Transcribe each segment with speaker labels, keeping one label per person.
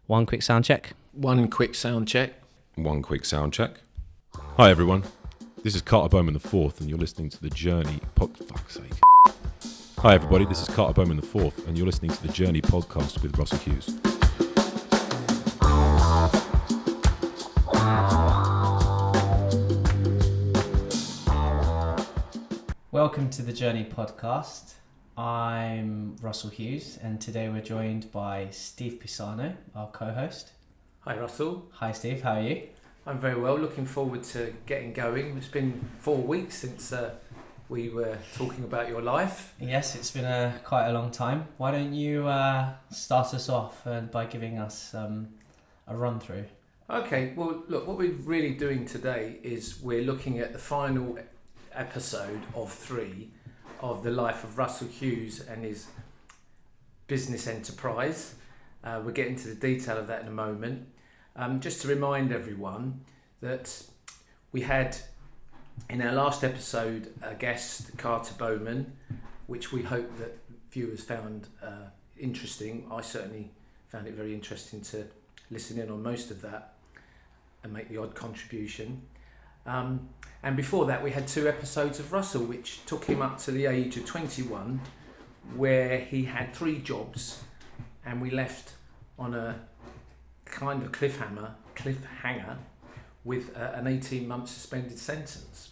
Speaker 1: One quick sound check.
Speaker 2: One quick sound check.
Speaker 3: One quick sound check. Hi everyone, this is Carter Bowman IV and you're listening to The Journey fuck's sake. Hi everybody, this is Carter Bowman IV and you're listening to The Journey podcast with Russell Hewes.
Speaker 1: Welcome to The Journey podcast. I'm Russell Hewes and today we're joined by Steve Pisano, our co-host.
Speaker 2: Hi Russell.
Speaker 1: Hi Steve, how are you?
Speaker 2: I'm very well, looking forward to getting going. It's been 4 weeks since we were talking about your life.
Speaker 1: Yes, it's been quite a long time. Why don't you start us off by giving us a run through?
Speaker 2: Okay, well look, what we're really doing today is we're looking at the final episode of 3 of the life of Russell Hewes and his business enterprise. We'll get into the detail of that in a moment. Just to remind everyone that we had in our last episode a guest, Carter Bowman, which we hope that viewers found interesting. I certainly found it very interesting to listen in on most of that and make the odd contribution. And before that we had 2 episodes of Russell, which took him up to the age of 21, where he had 3 jobs, and we left on a kind of cliffhanger with an 18-month suspended sentence.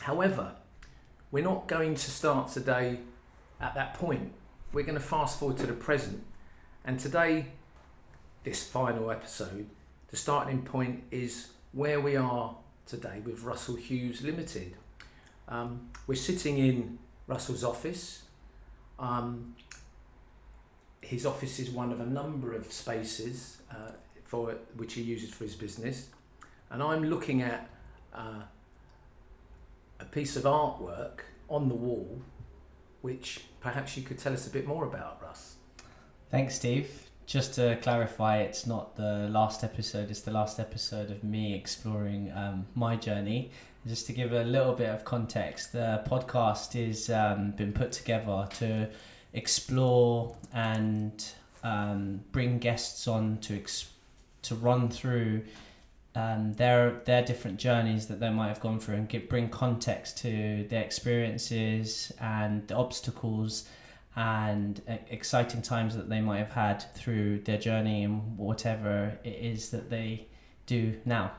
Speaker 2: However, we're not going to start today at that point. We're going to fast forward to the present, and today, this final episode, the starting point is where we are today with Russell Hewes Limited. We're sitting in Russell's office. His office is one of a number of spaces for which he uses for his business, and I'm looking at a piece of artwork on the wall, which perhaps you could tell us a bit more about, Russ.
Speaker 1: Thanks, Steve. Just to clarify, it's not the last episode, it's the last episode of me exploring my journey. Just to give a little bit of context, the podcast is been put together to explore and bring guests on to run through their different journeys that they might have gone through and bring context to their experiences and the obstacles and exciting times that they might have had through their journey and whatever it is that they do now.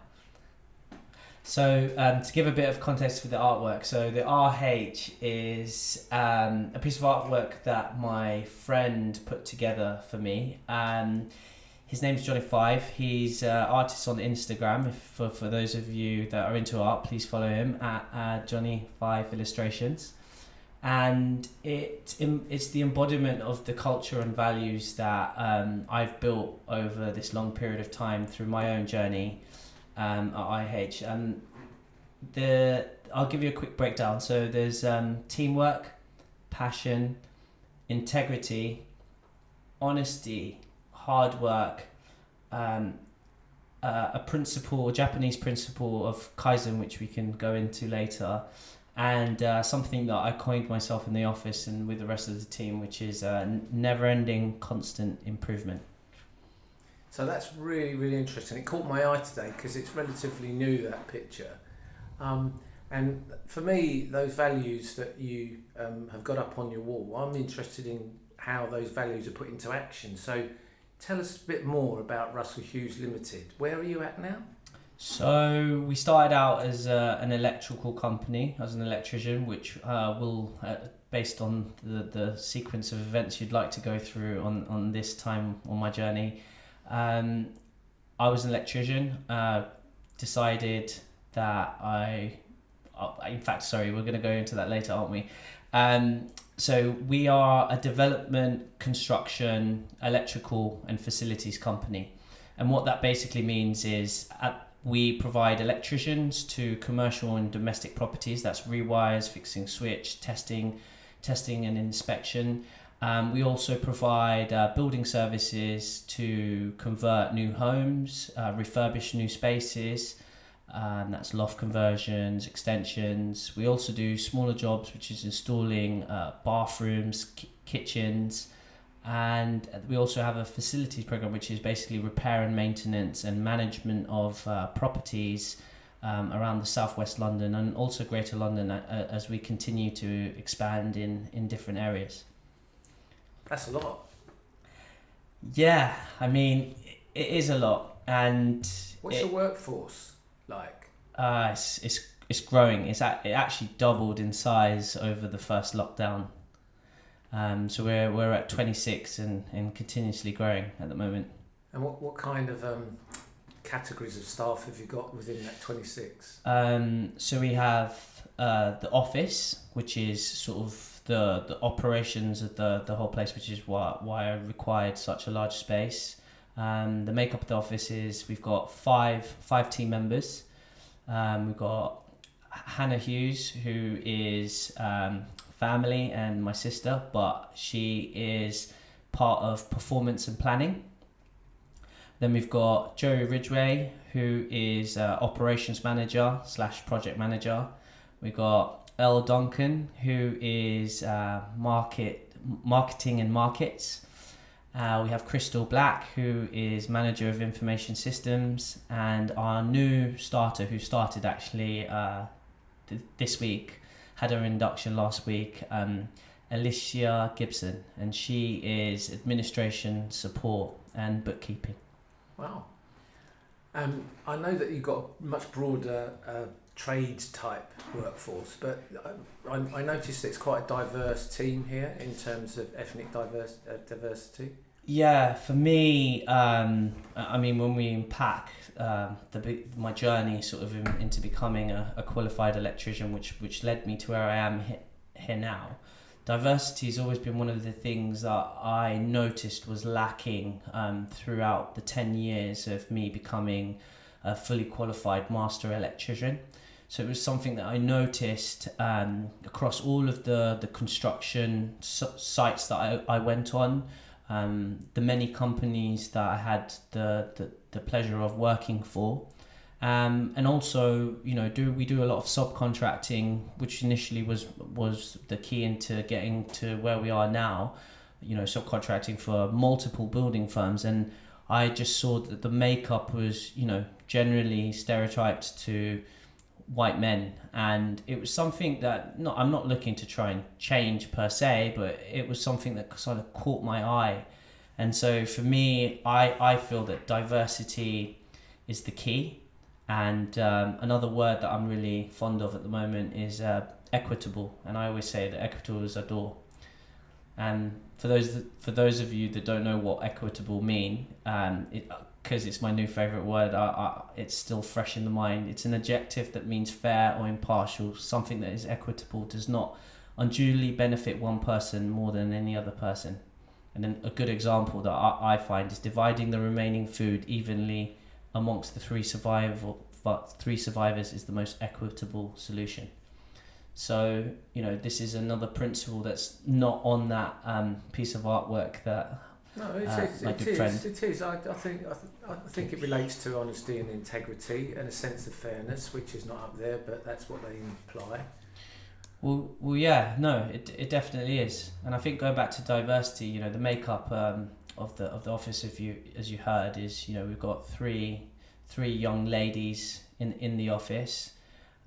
Speaker 1: So to give a bit of context for the artwork, so the RH is a piece of artwork that my friend put together for me. His name's Johnny 5. He's an artist on Instagram. For those of you that are into art, please follow him at Johnny 5 Illustrations. And it's the embodiment of the culture and values that I've built over this long period of time through my own journey at IH. I'll give you a quick breakdown. So there's teamwork, passion, integrity, honesty, hard work, a Japanese principle of Kaizen, which we can go into later, and something that I coined myself in the office and with the rest of the team, which is never-ending constant improvement.
Speaker 2: So that's really, really interesting. It caught my eye today because it's relatively new, that picture. And for me, those values that you have got up on your wall, I'm interested in how those values are put into action. So tell us a bit more about Russell Hewes Limited. Where are you at now?
Speaker 1: So we started out as an electrical company, as an electrician, which will, based on the sequence of events you'd like to go through on this time on my journey. I was an electrician, decided that we're going to go into that later, aren't we? So we are a development, construction, electrical and facilities company. And what that basically means is we provide electricians to commercial and domestic properties. That's rewires, fixing switch, testing and inspection. We also provide building services to convert new homes, refurbish new spaces. That's loft conversions, extensions. We also do smaller jobs, which is installing bathrooms, kitchens, And we also have a facilities program, which is basically repair and maintenance and management of properties around the southwest London and also Greater London as we continue to expand in different areas.
Speaker 2: That's a lot.
Speaker 1: Yeah, I mean, it is a lot. And
Speaker 2: what's your workforce like?
Speaker 1: It's growing. It actually doubled in size over the first lockdown. So we're at 26 and continuously growing at the moment.
Speaker 2: And what kind of categories of staff have you got within that 26?
Speaker 1: So we have the office, which is sort of the operations of the whole place, which is why I required such a large space. The makeup of the office is we've got five team members. We've got Hannah Hewes, who is family and my sister, but she is part of performance and planning. Then we've got Joey Ridgway, who is operations manager / project manager. We've got Earl Duncan, who is marketing and markets. We have Crystal Black, who is manager of information systems, and our new starter, who started actually this week, had her induction last week, Alicia Gibson, and she is administration, support and bookkeeping.
Speaker 2: Wow. I know that you've got a much broader trade type workforce, but I noticed it's quite a diverse team here in terms of ethnic diversity.
Speaker 1: Yeah, for me, I mean, when we unpack my journey sort of into becoming a qualified electrician, which led me to where I am here now, diversity has always been one of the things that I noticed was lacking throughout the 10 years of me becoming a fully qualified master electrician. So it was something that I noticed across all of the construction sites that I went on. The many companies that I had the pleasure of working for, and also we do a lot of subcontracting, which initially was the key into getting to where we are now, subcontracting for multiple building firms, and I just saw that the makeup was generally stereotyped to white men, and it was something that I'm not looking to try and change per se, but it was something that sort of caught my eye. And so for me, I feel that diversity is the key, and another word that I'm really fond of at the moment is equitable, and I always say that equitable is a door. And for those of you that don't know what equitable mean, because it's my new favourite word, it's still fresh in the mind. It's an adjective that means fair or impartial. Something that is equitable does not unduly benefit one person more than any other person. And then a good example that I find is dividing the remaining food evenly amongst the three survivors is the most equitable solution. So, this is another principle that's not on that piece of artwork that
Speaker 2: No, it is. I think it relates to honesty and integrity and a sense of fairness, which is not up there, but that's what they imply.
Speaker 1: Well, yeah, no, it definitely is, and I think going back to diversity, the makeup of the office, as you heard, is we've got three young ladies in the office,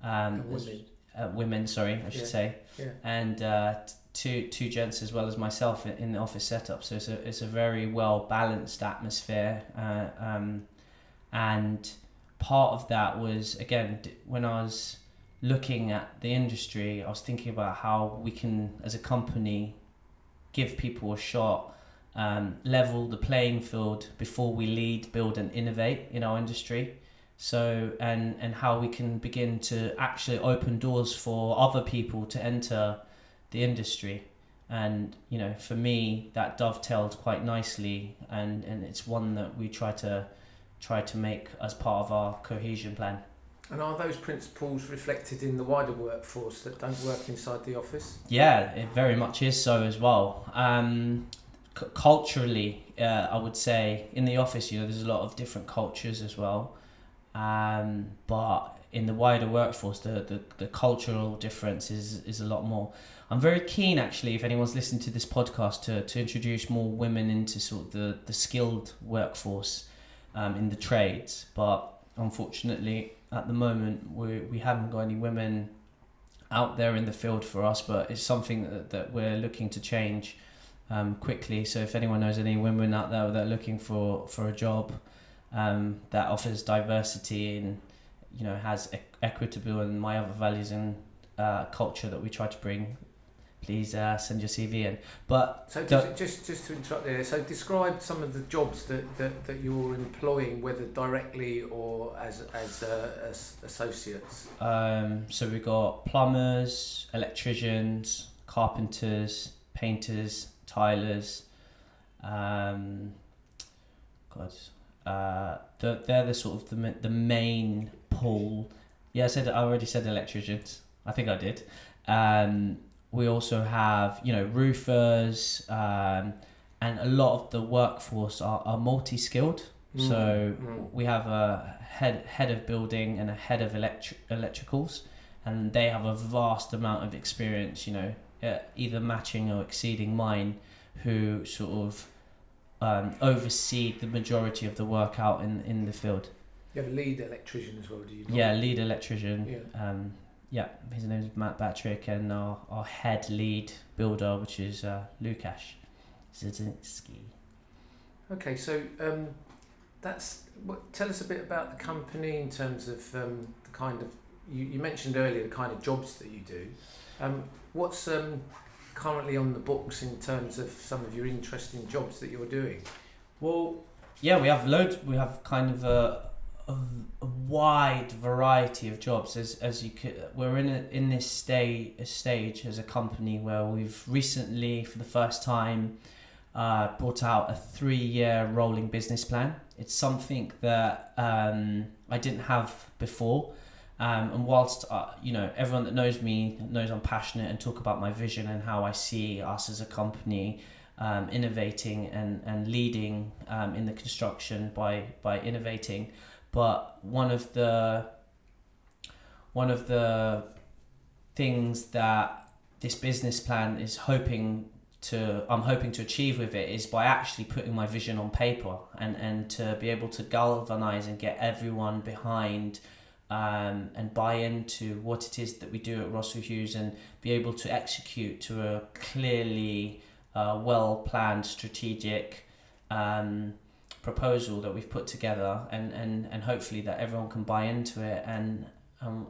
Speaker 1: women, sorry, I should say, and two gents as well as myself in the office setup. So it's a very well balanced atmosphere, and part of that was, again, when I was looking at the industry, I was thinking about how we can, as a company, give people a shot, level the playing field before we lead, build and innovate in our industry. So, and how we can begin to actually open doors for other people to enter the industry. And for me, that dovetailed quite nicely, and it's one that we try to make as part of our cohesion plan.
Speaker 2: And are those principles reflected in the wider workforce that don't work inside the office?
Speaker 1: Yeah, it very much is so as well. Culturally, I would say in the office, there's a lot of different cultures as well. but in the wider workforce, the cultural difference is a lot more. I'm very keen, actually, if anyone's listening to this podcast, to introduce more women into sort of the skilled workforce in the trades. But unfortunately, at the moment, we haven't got any women out there in the field for us. But it's something that we're looking to change quickly. So if anyone knows any women out there that are looking for a job that offers diversity and has equitable and my other values and culture that we try to bring, please send your CV in. But
Speaker 2: so just to interrupt there, so describe some of the jobs that you're employing, whether directly or as associates.
Speaker 1: So we've got plumbers, electricians, carpenters, painters, tilers. They're the sort of the main pool. Yeah, I already said electricians. I think I did. We also have roofers, and a lot of the workforce are multi-skilled. So we have a head of building and a head of electricals, and they have a vast amount of experience, either matching or exceeding mine, who sort of oversee the majority of the work out in the field.
Speaker 2: You have a lead electrician as well, do you not?
Speaker 1: Yeah, lead electrician. Yeah. His name is Matt Batrick, and our head lead builder, which is Lukasz Zidzinski.
Speaker 2: Okay, so tell us a bit about the company in terms of the kind of, you mentioned earlier the kind of jobs that you do. What's currently on the books in terms of some of your interesting jobs that you're doing?
Speaker 1: Well, yeah, we have loads. We have kind of a wide variety of jobs. As you could, we're in this stage as a company where we've recently, for the first time, brought out a 3-year rolling business plan. It's something that I didn't have before. And whilst everyone that knows me knows I'm passionate and talk about my vision and how I see us as a company innovating and leading in the construction by innovating, but one of the things that this business plan is I'm hoping to achieve with it is by actually putting my vision on paper and to be able to galvanize and get everyone behind and buy into what it is that we do at Russell Hewes, and be able to execute to a clearly well-planned strategic proposal that we've put together, and hopefully that everyone can buy into it, and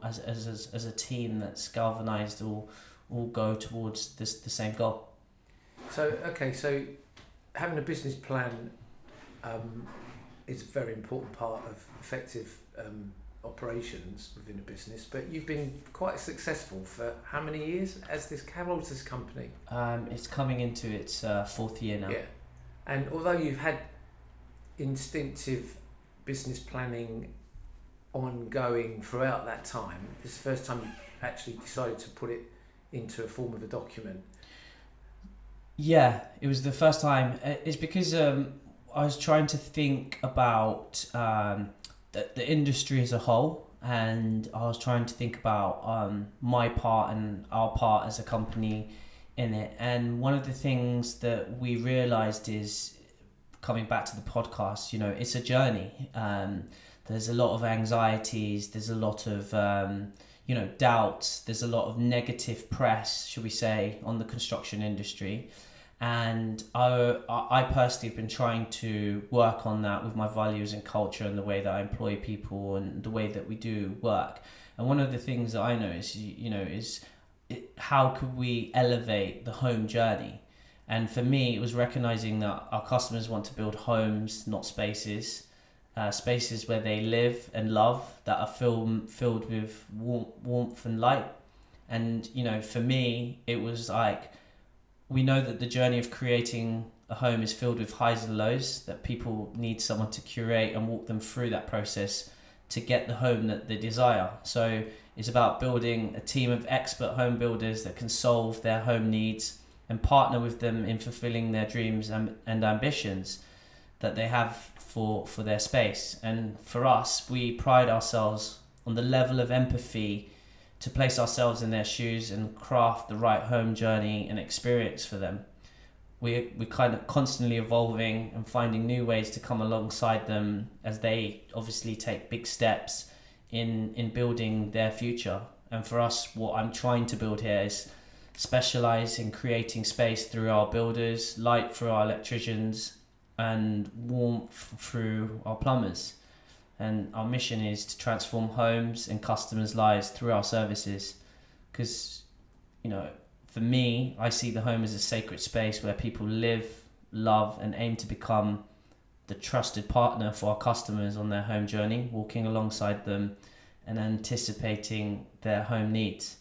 Speaker 1: as a team that's galvanized all go towards the same goal.
Speaker 2: So having a business plan is a very important part of effective operations within a business, but you've been quite successful for how many years how old is this company?
Speaker 1: It's coming into its 4th year now.
Speaker 2: Yeah, and although you've had instinctive business planning ongoing throughout that time, this is the first time you actually decided to put it into a form of a document.
Speaker 1: Yeah, it was the first time. It's because I was trying to think about the industry as a whole, and I was trying to think about my part and our part as a company in it. And one of the things that we realised is, coming back to the podcast, it's a journey. There's a lot of anxieties, there's a lot of doubts, there's a lot of negative press, should we say, on the construction industry. And I personally have been trying to work on that with my values and culture and the way that I employ people and the way that we do work. And one of the things that I know is how could we elevate the home journey? And for me, it was recognizing that our customers want to build homes, not spaces. Spaces where they live and love, that are filled with warmth and light. And for me, it was like, we know that the journey of creating a home is filled with highs and lows, that people need someone to curate and walk them through that process to get the home that they desire. So it's about building a team of expert home builders that can solve their home needs and partner with them in fulfilling their dreams and ambitions. that they have for their space. And for us, we pride ourselves on the level of empathy to place ourselves in their shoes and craft the right home journey and experience for them. We're kind of constantly evolving and finding new ways to come alongside them as they obviously take big steps in building their future. And for us, what I'm trying to build here is specialize in creating space through our builders, light through our electricians, and warmth through our plumbers. And our mission is to transform homes and customers' lives through our services. Because, for me, I see the home as a sacred space where people live, love, and aim to become the trusted partner for our customers on their home journey, walking alongside them and anticipating their home needs.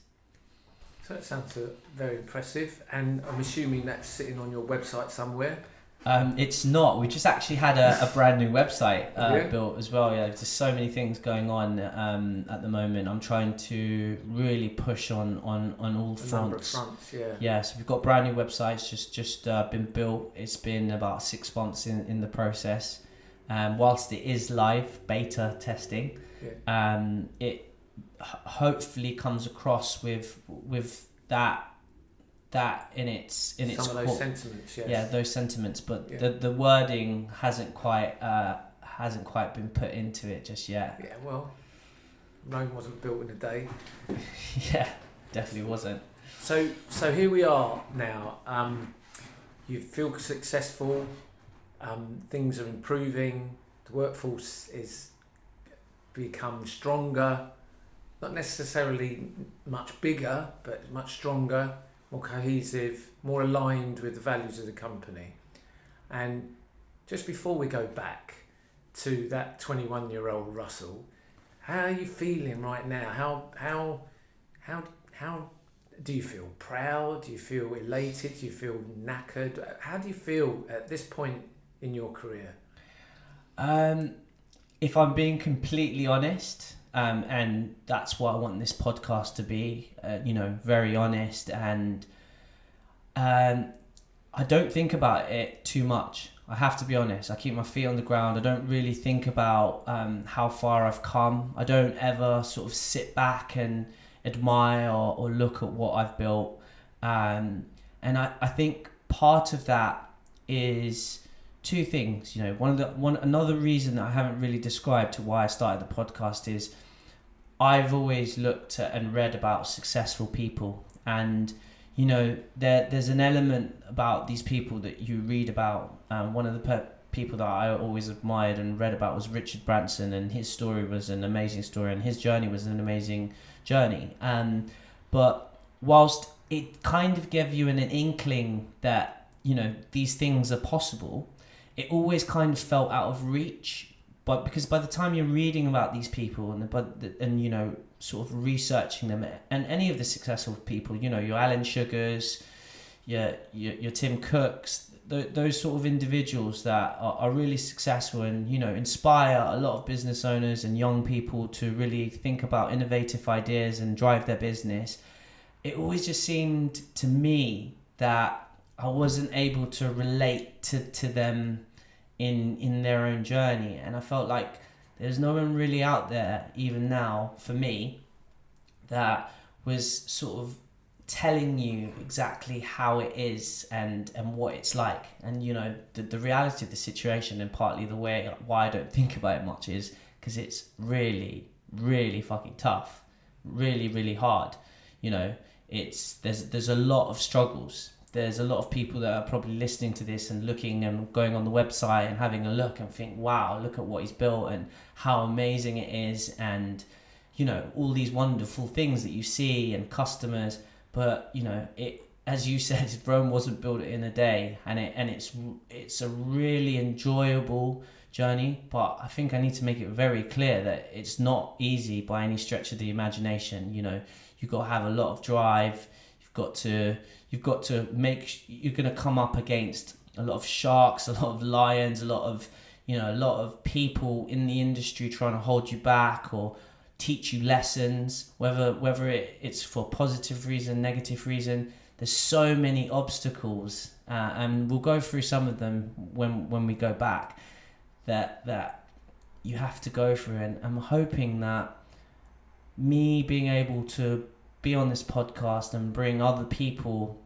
Speaker 2: So that sounds very impressive, and I'm assuming that's sitting on your website somewhere.
Speaker 1: It's not. We just actually had a brand new website built as well. Yeah, there's so many things going on at the moment. I'm trying to really push on all fronts.
Speaker 2: Number of fronts, yeah.
Speaker 1: Yeah, so we've got brand new websites just been built. It's been about 6 months in the process. Whilst it is live beta testing, it hopefully comes across with that in its
Speaker 2: some of those sentiments, yes.
Speaker 1: Yeah, those sentiments, but the wording hasn't quite been put into it just yet.
Speaker 2: Yeah, well, Rome wasn't built in a day.
Speaker 1: Yeah, definitely wasn't.
Speaker 2: So here we are now. You feel successful. Things are improving. The workforce is become stronger. Not necessarily much bigger, but much stronger, more cohesive, more aligned with the values of the company. And just before we go back to that 21-year-old Russell, how are you feeling right now? How do you feel? Proud? Do you feel elated? Do you feel knackered? How do you feel at this point in your career?
Speaker 1: If I'm being completely honest, and that's what I want this podcast to be, very honest, and I don't think about it too much. I have to be honest. I keep my feet on the ground. I don't really think about how far I've come. I don't ever sort of sit back and admire or look at what I've built. And I think part of that is two things. Another reason that I haven't really described to why I started the podcast is I've always looked at and read about successful people, and there's an element about these people that you read about. One of the people that I always admired and read about was Richard Branson, and his story was an amazing story, and his journey was an amazing journey. But whilst it kind of gave you an inkling that these things are possible, it always kind of felt out of reach. But because by the time you're reading about these people and sort of researching them, and any of the successful people, your Alan Sugars, your Tim Cooks, those sort of individuals that are really successful and inspire a lot of business owners and young people to really think about innovative ideas and drive their business, it always just seemed to me that I wasn't able to relate to them in their own journey, and I felt like there's no one really out there, even now for me, that was sort of telling you exactly how it is and what it's like. And the reality of the situation, and partly the way why I don't think about it much, is because it's really, really fucking tough, really, really hard. There's a lot of struggles. There's a lot of people that are probably listening to this and looking and going on the website and having a look and think, wow, look at what he's built and how amazing it is, and all these wonderful things that you see and customers. But it, as you said, Rome wasn't built in a day, and it's a really enjoyable journey. But I think I need to make it very clear that it's not easy by any stretch of the imagination. You've got to have a lot of drive. You've got to you're going to come up against a lot of sharks, a lot of lions, a lot of people in the industry trying to hold you back or teach you lessons, whether it's for positive reason, negative reason. There's so many obstacles, and we'll go through some of them when we go back. that you have to go through. And I'm hoping that me being able to be on this podcast and bring other people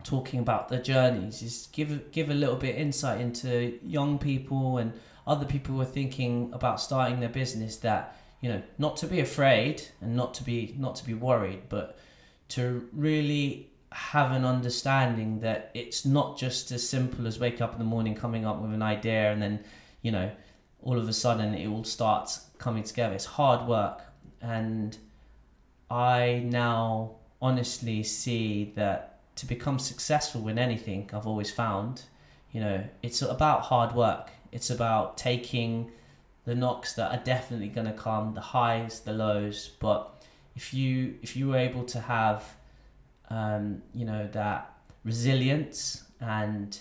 Speaker 1: talking about their journeys is give a little bit insight into young people and other people who are thinking about starting their business, that, you know, not to be afraid and not to be worried, but to really have an understanding that it's not just as simple as wake up in the morning, coming up with an idea, and then, you know, all of a sudden it all starts coming together. It's hard work. And I now honestly see that to become successful in anything, I've always found, you know, it's about hard work. It's about taking the knocks that are definitely going to come, the highs, the lows. But if you were able to have, you know, that resilience and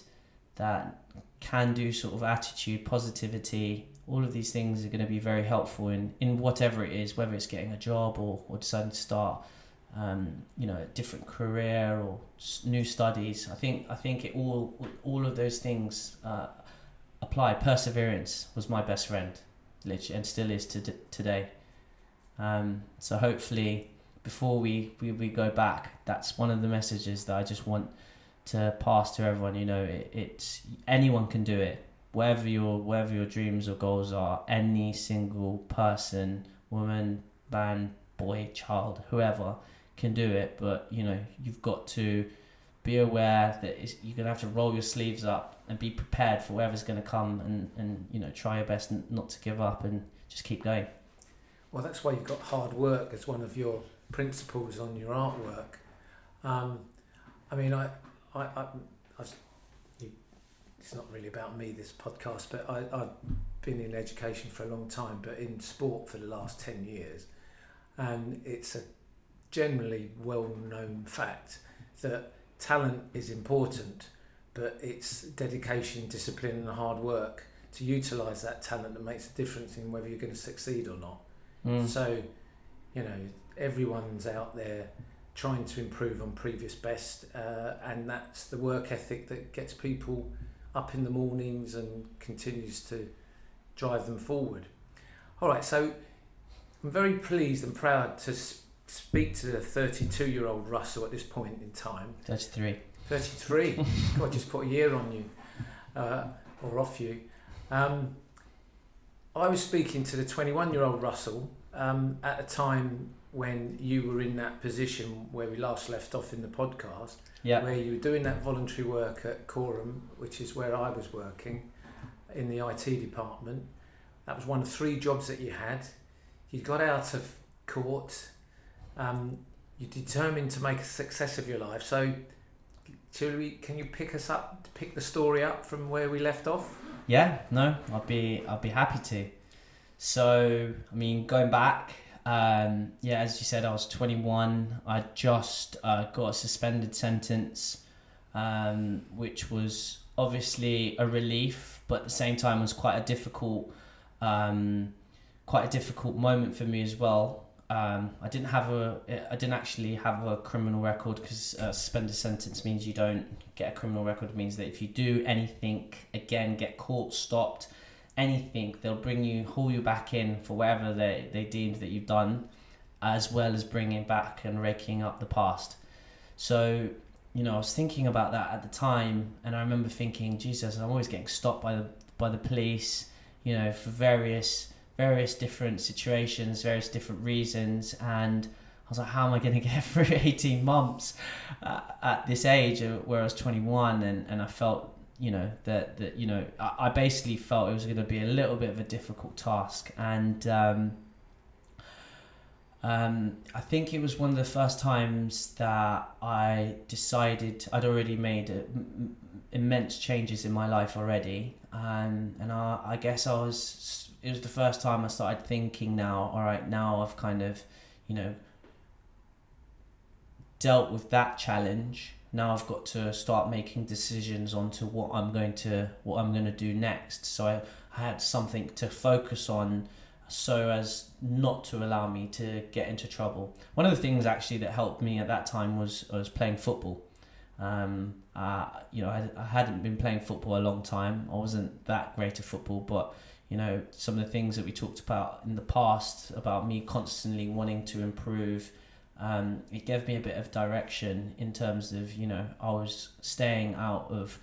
Speaker 1: that can-do sort of attitude, positivity, all of these things are going to be very helpful in whatever it is, whether it's getting a job or deciding to start, you know, a different career or new studies. I think it all of those things apply. Perseverance was my best friend, literally, and still is today. So hopefully, before we go back, that's one of the messages that I just want to pass to everyone. You know, it's anyone can do it. Whatever your dreams or goals are, any single person, woman, man, boy, child, whoever can do it. But, you know, you've got to be aware that you're going to have to roll your sleeves up and be prepared for whatever's going to come, and you know, try your best not to give up and just keep going.
Speaker 2: Well, that's why you've got hard work as one of your principles on your artwork. I mean, it's not really about me, this podcast, but I've been in education for a long time, but in sport for the last 10 years. And it's a generally well-known fact that talent is important, but it's dedication, discipline and hard work to utilise that talent that makes a difference in whether you're going to succeed or not. So, you know, everyone's out there trying to improve on previous best, and that's the work ethic that gets people up in the mornings and continues to drive them forward. All right, so I'm very pleased and proud to speak to the 32-year-old Russell at this point in time. 33. God, just put a year on you, or off you. I was speaking to the 21-year-old Russell at a time when you were in that position where we last left off in the podcast, where you were doing that voluntary work at Coram, which is where I was working in the IT department. That was one of 3 jobs that you had. You got out of court. You're determined to make a success of your life. So, can you pick the story up from where we left off?
Speaker 1: Yeah, no, I'll be happy to. So, I mean, going back, as you said, I was 21. I just got a suspended sentence, which was obviously a relief, but at the same time was quite a difficult moment for me as well. I didn't actually have a criminal record, because a suspended sentence means you don't get a criminal record. It means that if you do anything again, get caught, stopped, anything, they'll haul you back in for whatever they deemed that you've done, as well as bringing back and raking up the past. So, you know, I was thinking about that at the time, and I remember thinking, Jesus, I'm always getting stopped by the police, you know, for various different situations, various different reasons, and I was like, how am I going to get through 18 months at this age where I was 21, and I felt, you know, that you know, I basically felt it was going to be a little bit of a difficult task, and I think it was one of the first times that I decided I'd already made immense changes in my life already, and I guess it was the first time I started thinking, now I've kind of, you know, dealt with that challenge. Now I've got to start making decisions onto what I'm going to do next. So I had something to focus on, so as not to allow me to get into trouble. One of the things actually that helped me at that time was playing football. You know, I hadn't been playing football a long time. I wasn't that great at football, but some of the things that we talked about in the past about me constantly wanting to improve. It gave me a bit of direction in terms of, I was staying out of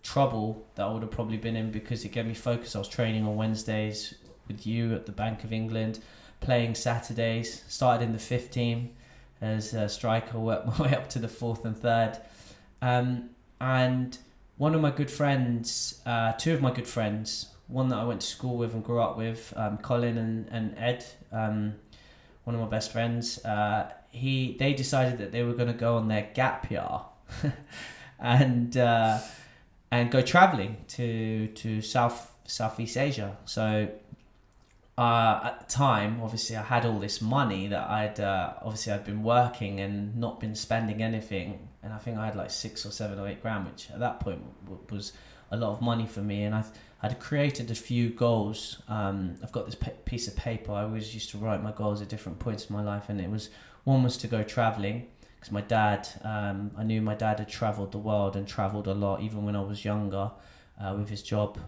Speaker 1: trouble that I would have probably been in, because it gave me focus. I was training on Wednesdays with you at the Bank of England, playing Saturdays, started in the 5th team as a striker, worked my way up to the 4th and 3rd. And one of my good friends, two of my good friends, one that I went to school with and grew up with, Colin and Ed, one of my best friends, they decided that they were going to go on their gap year and go travelling to Southeast Asia. So at the time, obviously, I had all this money that I'd been working and not been spending anything, and I think I had like 6 or 7 or 8 grand, which at that point was a lot of money for me. And I'd created a few goals. I've got this piece of paper. I always used to write my goals at different points in my life, and one was to go travelling, because my dad, I knew my dad had travelled the world and travelled a lot, even when I was younger, with his job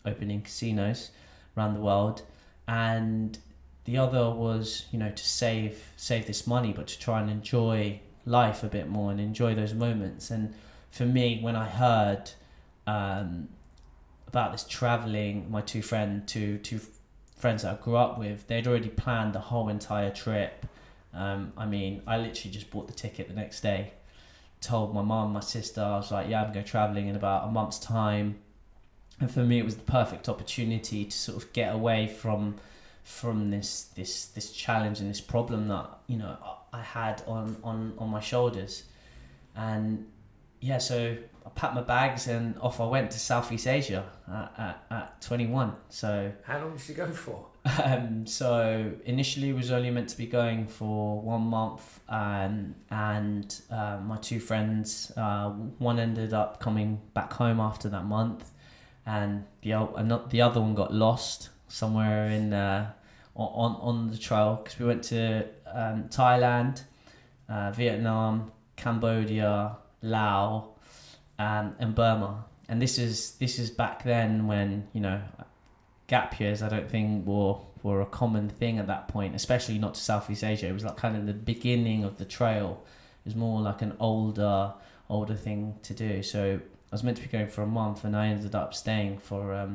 Speaker 1: opening casinos around the world. And the other was, to save this money, but to try and enjoy life a bit more and enjoy those moments. And for me, when I heard about this traveling, my two friends that I grew up with, they'd already planned the whole entire trip. I literally just bought the ticket the next day, told my mum, my sister, I was like, yeah, I'm going traveling in about a month's time. And for me, it was the perfect opportunity to sort of get away from this challenge and this problem that I had on my shoulders. And yeah, so I packed my bags and off I went to Southeast Asia at 21. So
Speaker 2: how long did you go for?
Speaker 1: So initially, it was only meant to be going for 1 month, and my two friends, one ended up coming back home after that month, and the other one got lost somewhere in on the trail, because we went to Thailand, Vietnam, Cambodia, Laos, and Burma. And this is back then when gap years I don't think were a common thing at that point, especially not to Southeast Asia. It was like kind of the beginning of the trail. It was more like an older thing to do. So I was meant to be going for a month, and I ended up staying for I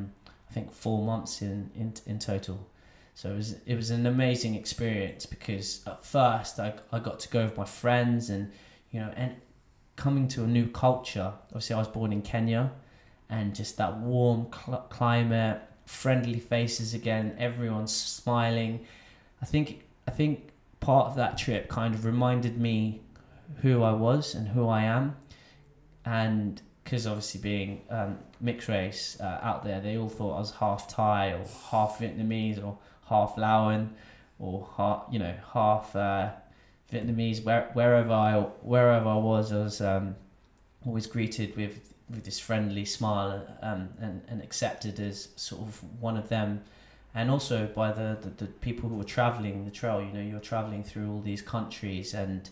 Speaker 1: think 4 months in total. So it was an amazing experience, because at first I got to go with my friends and coming to a new culture. Obviously I was born in Kenya, and just that warm climate, friendly faces again, everyone's smiling. I think part of that trip kind of reminded me who I was and who I am. And because obviously being mixed race out there, they all thought I was half Thai or half Vietnamese or half Laoan or half Vietnamese. Wherever I was always greeted with this friendly smile and accepted as sort of one of them. And also by the people who were travelling the trail. You're travelling through all these countries, and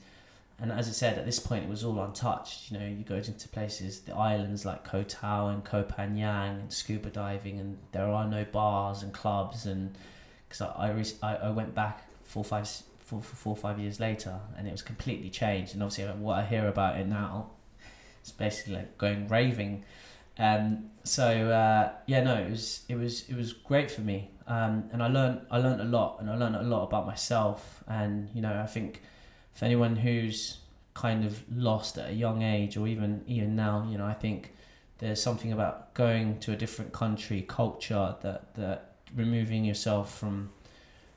Speaker 1: as I said, at this point it was all untouched. You go into places, the islands like Koh Tao and Koh Phangan, and scuba diving, and there are no bars and clubs. And because I went back 4 or 5 years later, and it was completely changed. And obviously what I hear about it now, it's basically like going raving. It was great for me. And I learned a lot, and I learned a lot about myself. And I think for anyone who's kind of lost at a young age, or even now, I think there's something about going to a different country, culture, that removing yourself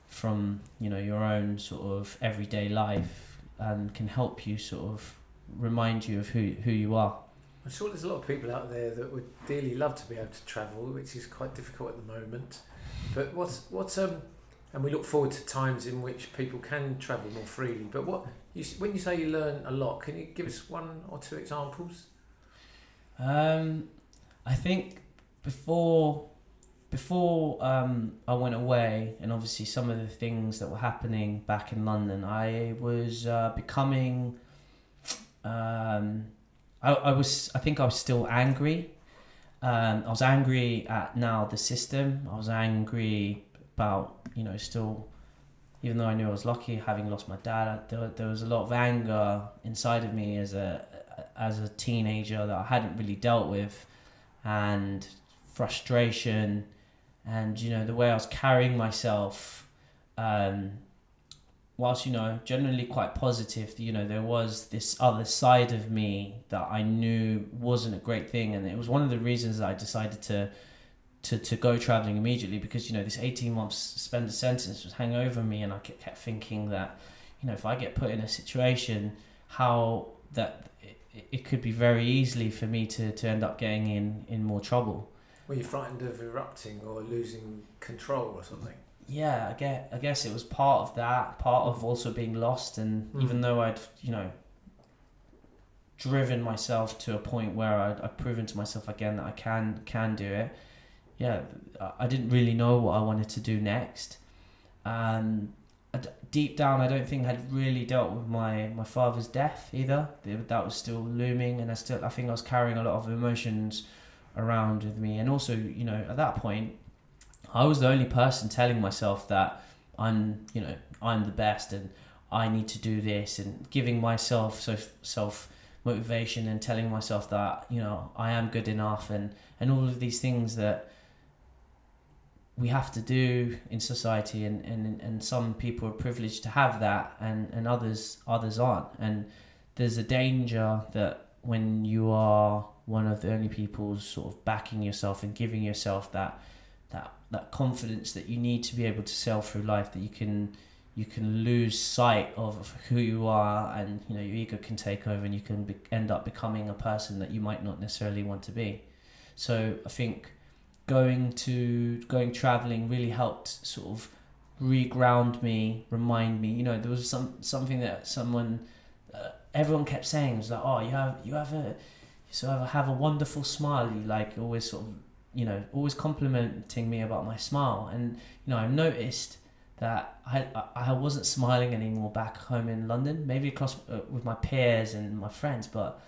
Speaker 1: from your own sort of everyday life can help you sort of remind you of who you are.
Speaker 2: I'm sure there's a lot of people out there that would dearly love to be able to travel, which is quite difficult at the moment. But what's and we look forward to times in which people can travel more freely. But when you say you learn a lot, can you give us 1 or 2 examples?
Speaker 1: I think before I went away, and obviously some of the things that were happening back in London, I was becoming. I think I was still angry, I was angry at now the system. I was angry about, still, even though I knew I was lucky having lost my dad, there was a lot of anger inside of me as a teenager that I hadn't really dealt with, and frustration, and the way I was carrying myself, whilst generally quite positive, there was this other side of me that I knew wasn't a great thing, and it was one of the reasons that I decided to go traveling immediately, because this 18 months suspended sentence was hanging over me, and I kept thinking that if I get put in a situation, how that it could be very easily for me to end up getting in more trouble.
Speaker 2: Were you frightened of erupting or losing control or something?
Speaker 1: Yeah, I guess it was part of that, part of also being lost, and even though I'd driven myself to a point where I'd proven to myself again that I can do it, yeah, I didn't really know what I wanted to do next. Deep down, I don't think I'd really dealt with my father's death either. That was still looming, and I think I was carrying a lot of emotions around with me. And also, at that point, I was the only person telling myself that I'm the best and I need to do this, and giving myself self motivation and telling myself that I am good enough, and all of these things that we have to do in society, and some people are privileged to have that, and others aren't. And there's a danger that when you are one of the only people sort of backing yourself and giving yourself that confidence that you need to be able to sail through life, that you can lose sight of who you are, and your ego can take over, and you can end up becoming a person that you might not necessarily want to be. So I think going traveling really helped sort of reground me, remind me. There was something that everyone kept saying. It was like, oh, you have a wonderful smile. You like always sort of always complimenting me about my smile, and I noticed that I wasn't smiling anymore back home in London. Maybe across with my peers and my friends, but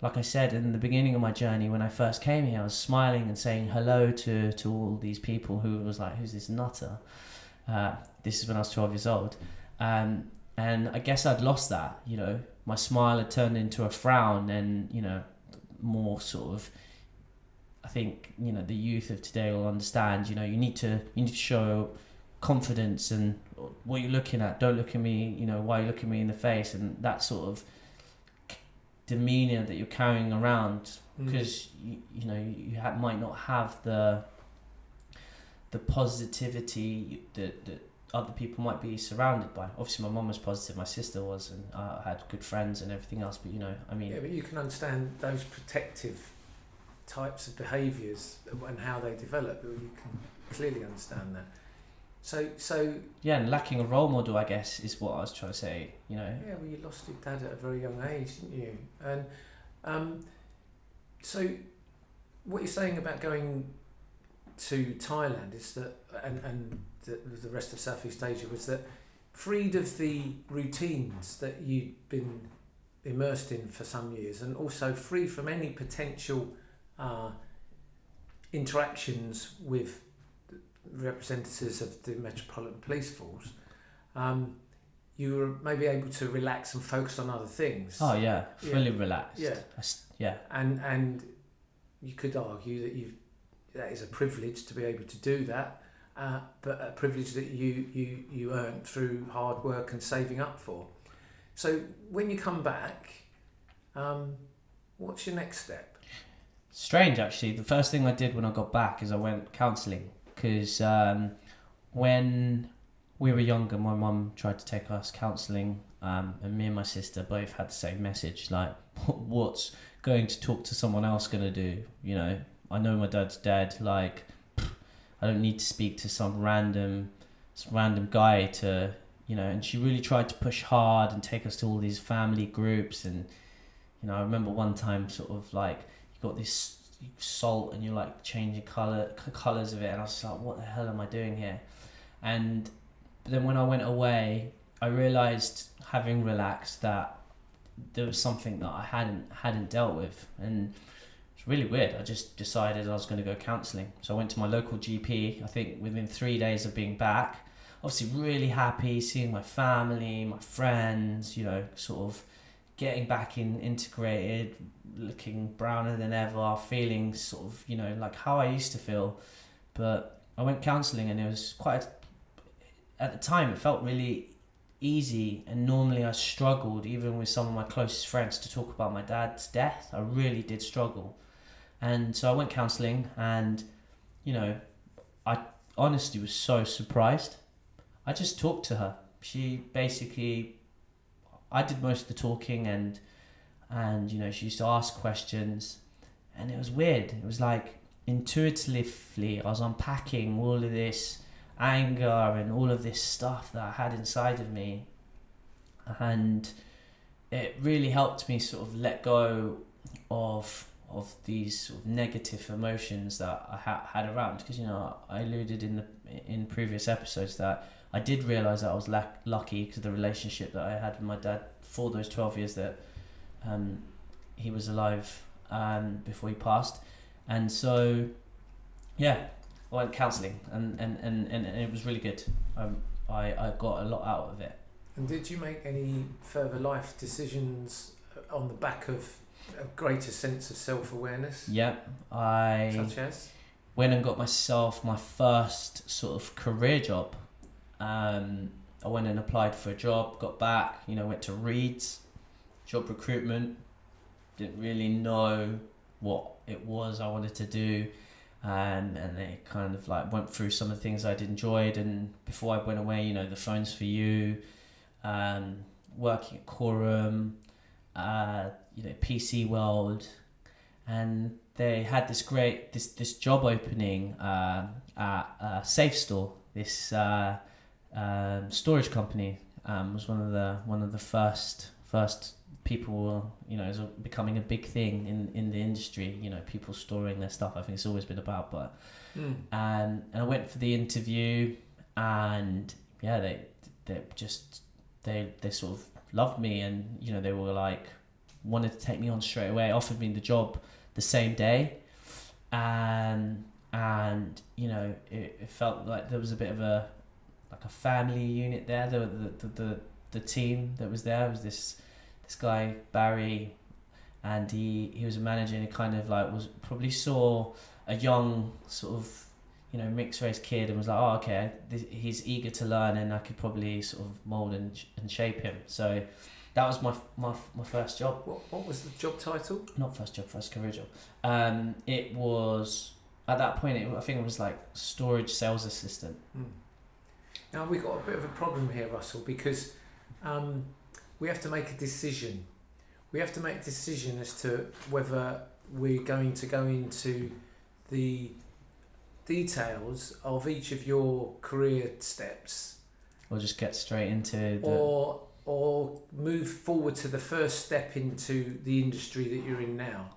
Speaker 1: like I said in the beginning of my journey, when I first came here, I was smiling and saying hello to all these people who was like, who's this nutter? This is when I was 12 years old. And I guess I'd lost that, my smile had turned into a frown, and, more sort of, I think, the youth of today will understand, you need to show confidence, and what you're looking at, don't look at me, why you look at me in the face, and that sort of demeanor that you're carrying around, because you might not have the positivity that other people might be surrounded by. Obviously my mum was positive, my sister was, and I had good friends and everything else, but
Speaker 2: yeah, but you can understand those protective types of behaviours and how they develop. You can clearly understand that. So
Speaker 1: yeah, and lacking a role model, I guess, is what I was trying to say.
Speaker 2: Yeah, well, you lost your dad at a very young age, didn't you? And so what you're saying about going to Thailand is that, and the rest of Southeast Asia, was that freed of the routines that you'd been immersed in for some years, and also free from any potential interactions with representatives of the Metropolitan Police Force, you were maybe able to relax and focus on other things.
Speaker 1: Oh yeah, fully relaxed.
Speaker 2: Yeah,
Speaker 1: yeah.
Speaker 2: And you could argue that that is a privilege to be able to do that, but a privilege that you earned through hard work and saving up for. So when you come back, what's your next step?
Speaker 1: Strange, actually. The first thing I did when I got back is I went counselling, because when we were younger, my mum tried to take us counselling, and me and my sister both had the same message, like, what's going to talk to someone else going to do? I know my dad's dead, like, I don't need to speak to some random guy to, and she really tried to push hard and take us to all these family groups. And I remember one time sort of like, you got this salt and you're like changing colours of it, and I was just like, what the hell am I doing here? And then when I went away, I realised, having relaxed, that there was something that I hadn't dealt with, and it's really weird. I just decided I was going to go counselling. So I went to my local GP. I think within 3 days of being back, obviously really happy, seeing my family, my friends, you know, sort of getting back integrated, looking browner than ever, feeling sort of, you know, like how I used to feel. But I went counselling, and it was at the time it felt really easy, and normally I struggled even with some of my closest friends to talk about my dad's death. I really did struggle. And so I went counselling, and you know, I honestly was so surprised. I just talked to her. She basically, I did most of the talking, and you know, she used to ask questions, and it was weird. It was like intuitively I was unpacking all of this anger and all of this stuff that I had inside of me, and it really helped me sort of let go of these sort of negative emotions that I had around. Because, you know, I alluded in previous episodes that I did realise that I was lucky because of the relationship that I had with my dad for those 12 years that he was alive before he passed. And so yeah, I went counselling, and it was really good. I got a lot out of it.
Speaker 2: And did you make any further life decisions on the back of a greater sense of self-awareness?
Speaker 1: Yeah, I
Speaker 2: such as
Speaker 1: went and got myself my first sort of career job. I went and applied for a job, got back, you know, went to Reeds, job recruitment, didn't really know what it was I wanted to do. And they kind of like went through some of the things I'd enjoyed, and before I went away, you know, the Phones for You, working at Quorum, you know, PC World, and they had this great this job opening at Safe Store. This storage company was one of the first people, you know, is becoming a big thing in the industry, you know, people storing their stuff. I think it's always been about, but and I went for the interview, and yeah, they sort of loved me, and you know, they were like wanted to take me on straight away, offered me the job the same day, and you know, it felt like there was a bit of a family unit there. The team that was there was this guy Barry, and he was a manager, and he kind of like probably saw a young sort of, you know, mixed race kid, and was like, oh, okay, he's eager to learn, and I could probably sort of mold and shape him. So that was my first job.
Speaker 2: What was the job title?
Speaker 1: Not first job, first career job. It was at that point, I think it was like storage sales assistant.
Speaker 2: Now we've got a bit of a problem here, Russell, because we have to make a decision. We have to make a decision as to whether we're going to go into the details of each of your career steps,
Speaker 1: or just get straight into
Speaker 2: or move forward to the first step into the industry that you're in now.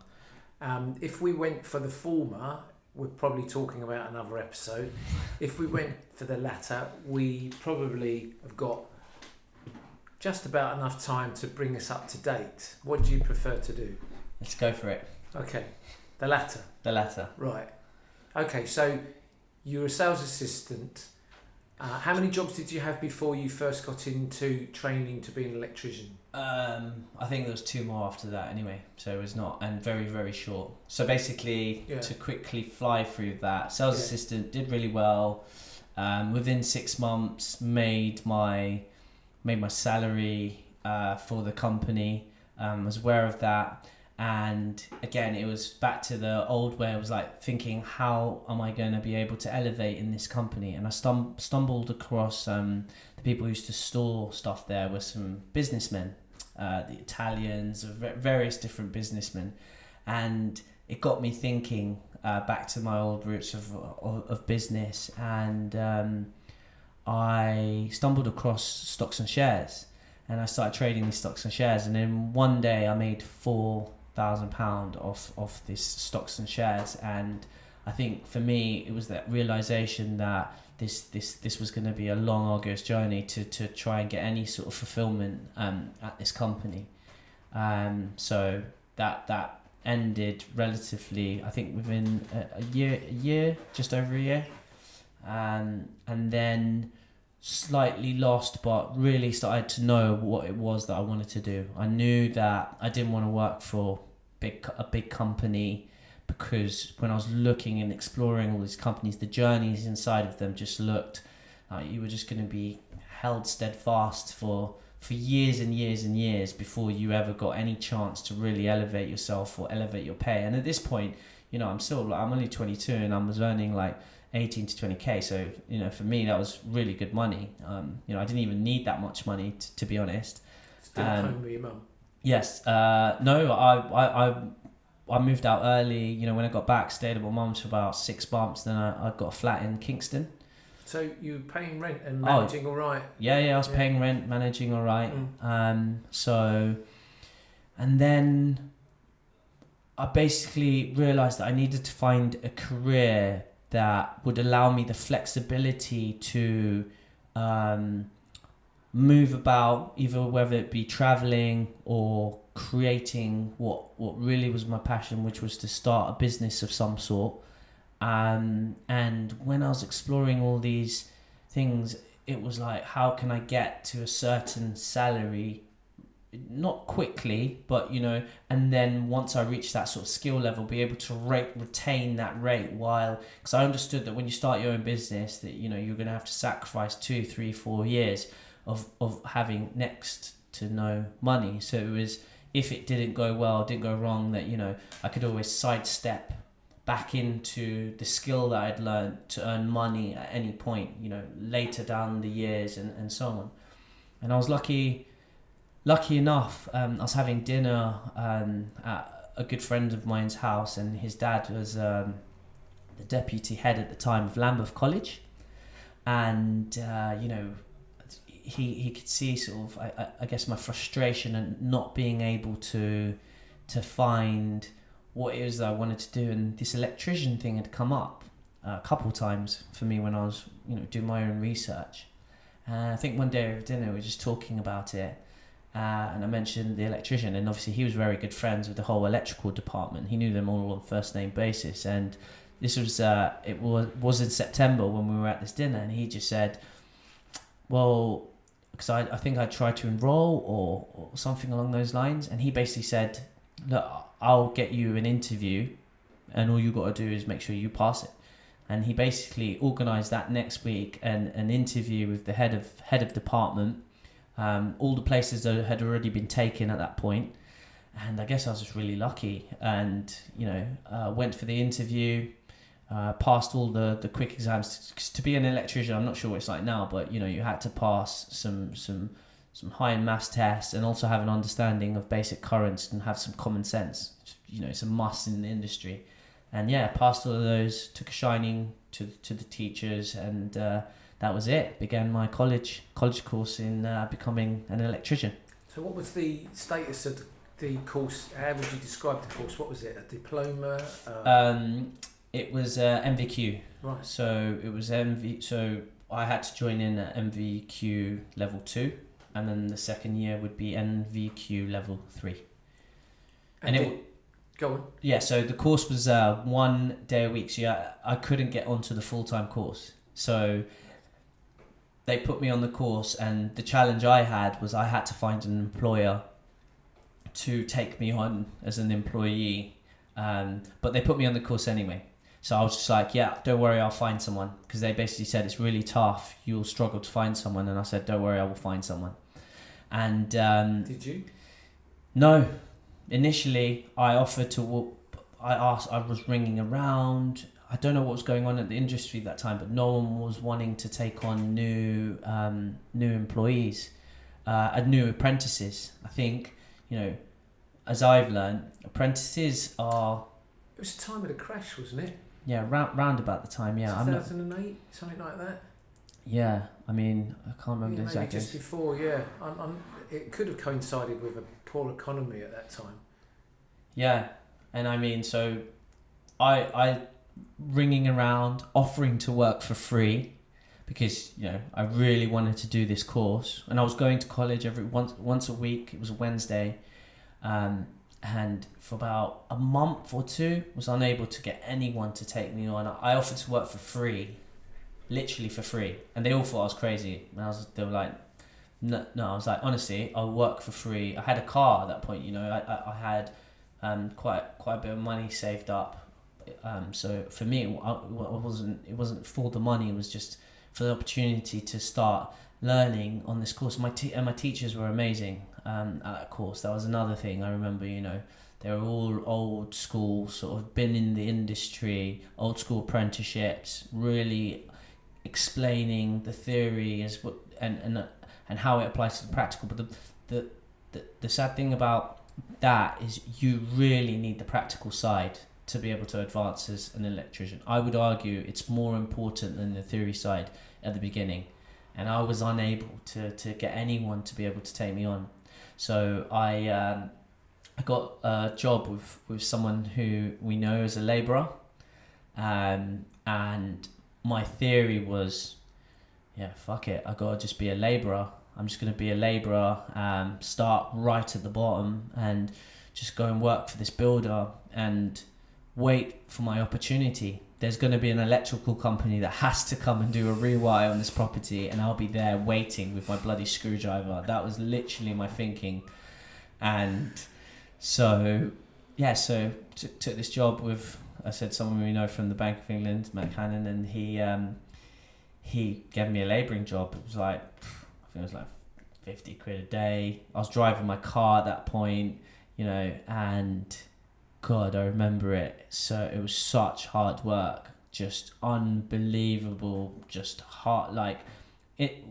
Speaker 2: If we went for the former, we're probably talking about another episode. If we went for the latter, we probably have got just about enough time to bring us up to date. What do you prefer to do?
Speaker 1: Let's go for it.
Speaker 2: Okay, the latter.
Speaker 1: The latter.
Speaker 2: Right. Okay, so you're a sales assistant. How many jobs did you have before you first got into training to be an electrician?
Speaker 1: I think there was 2 more after that anyway, so it was not, and very, very short. So basically, to quickly fly through that, sales assistant did really well. Within 6 months, made my salary for the company. Was aware of that, and again, it was back to the old way. I was like thinking, how am I going to be able to elevate in this company? And I stumbled across the people who used to store stuff there were some businessmen, the Italians, various different businessmen, and it got me thinking back to my old roots of business, and I stumbled across stocks and shares, and I started trading these stocks and shares, and then one day I made £4,000 off this stocks and shares. And I think for me it was that realization that this was going to be a long, arduous journey to try and get any sort of fulfillment at this company. So that ended relatively, I think within a year, just over a year, and then slightly lost, but really started to know what it was that I wanted to do. I knew that I didn't want to work for a big company, because when I was looking and exploring all these companies, the journeys inside of them just looked like you were just going to be held steadfast for years and years and years before you ever got any chance to really elevate yourself or elevate your pay. And at this point, I'm only 22 and I was earning like 18 to 20k. So, for me, that was really good money. I didn't even need that much money to be honest.
Speaker 2: Still at home with your mum?
Speaker 1: Yes. No, I moved out early. When I got back, stayed at my mum's for about 6 months. Then I got a flat in Kingston.
Speaker 2: So you were paying rent and managing all right?
Speaker 1: Yeah, I was paying rent, managing all right. And then I basically realised that I needed to find a career that would allow me the flexibility to move about, either whether it be travelling or creating what really was my passion, which was to start a business of some sort. And when I was exploring all these things, it was like, how can I get to a certain salary, not quickly, but and then once I reach that sort of skill level, be able to retain that rate, while, because I understood that when you start your own business, that you're going to have to sacrifice 2, 3, 4 years of having next to no money. So it was, if it didn't go well, didn't go wrong, that I could always sidestep back into the skill that I'd learned to earn money at any point, later down the years and so on. And I was lucky enough, I was having dinner at a good friend of mine's house, and his dad was the deputy head at the time of Lambeth College. And, he could see sort of, I guess, my frustration and not being able to find what it is that I wanted to do. And this electrician thing had come up a couple times for me when I was, doing my own research. And I think one day over dinner we were just talking about it, and I mentioned the electrician, and obviously he was very good friends with the whole electrical department. He knew them all on first name basis. And this was it was in September when we were at this dinner, and he just said, well, because I think I tried to enroll or something along those lines, and he basically said, look, I'll get you an interview, and all you got to do is make sure you pass it. And he basically organised that next week an interview with the head of department. All the places that had already been taken at that point, and I guess I was just really lucky. And went for the interview, passed all the quick exams. To be an electrician, I'm not sure what it's like now, but you had to pass some high maths tests, and also have an understanding of basic currents and have some common sense. It's a must in the industry. And passed all of those, took a shining to the teachers, and that was it. Began my college course in becoming an electrician.
Speaker 2: So what was the status of the course? How would you describe the course? What was it? A diploma?
Speaker 1: It was MVQ.
Speaker 2: Right.
Speaker 1: So it was So I had to join in at MVQ level 2. And then the second year would be NVQ level 3.
Speaker 2: Go on.
Speaker 1: Yeah, so the course was 1 day a week. So I couldn't get onto the full-time course. So they put me on the course, and the challenge I had was I had to find an employer to take me on as an employee. But they put me on the course anyway. So I was just like, yeah, don't worry, I'll find someone. Because they basically said, it's really tough, you'll struggle to find someone. And I said, don't worry, I will find someone. And
Speaker 2: did you?
Speaker 1: No. Initially, I offered to. I was ringing around. I don't know what was going on at the industry at that time, but no one was wanting to take on new employees, new apprentices. I think as I've learned, apprentices are.
Speaker 2: It was the time of the crash, wasn't it?
Speaker 1: Yeah, round about the time. Yeah,
Speaker 2: 2008, something like that.
Speaker 1: Yeah, I mean, I can't remember exactly.
Speaker 2: Maybe just before. Yeah, it could have coincided with a poor economy at that time.
Speaker 1: Yeah, and I mean, so I ringing around, offering to work for free, because I really wanted to do this course, and I was going to college once a week. It was a Wednesday, and and for about a month or two was unable to get anyone to take me on. I offered to work for free, literally for free, and they all thought I was crazy. And they were like, no, I was like, honestly, I'll work for free. I had a car at that point, you know. I had quite a bit of money saved up. So for me, it wasn't for the money. It was just for the opportunity to start learning on this course. My teachers were amazing at that course. That was another thing I remember. You know, they were all old school, sort of been in the industry, old school apprenticeships, really explaining the theory as what and how it applies to the practical. But the sad thing about that is you really need the practical side to be able to advance as an electrician. I would argue it's more important than the theory side at the beginning, and I was unable to get anyone to be able to take me on. So I got a job with someone who we know as a labourer, and my theory was, yeah, fuck it, I gotta just be a labourer. I'm just gonna be a labourer, start right at the bottom and just go and work for this builder and wait for my opportunity. There's going to be an electrical company that has to come and do a rewire on this property, and I'll be there waiting with my bloody screwdriver. That was literally my thinking. And so took this job with, I said, someone we know from the Bank of England, Matt Cannon, and he gave me a labouring job. It was like, I think it was like 50 quid a day. I was driving my car at that point, you know, and God, I remember it. So it was such hard work, just unbelievable, just hard. Like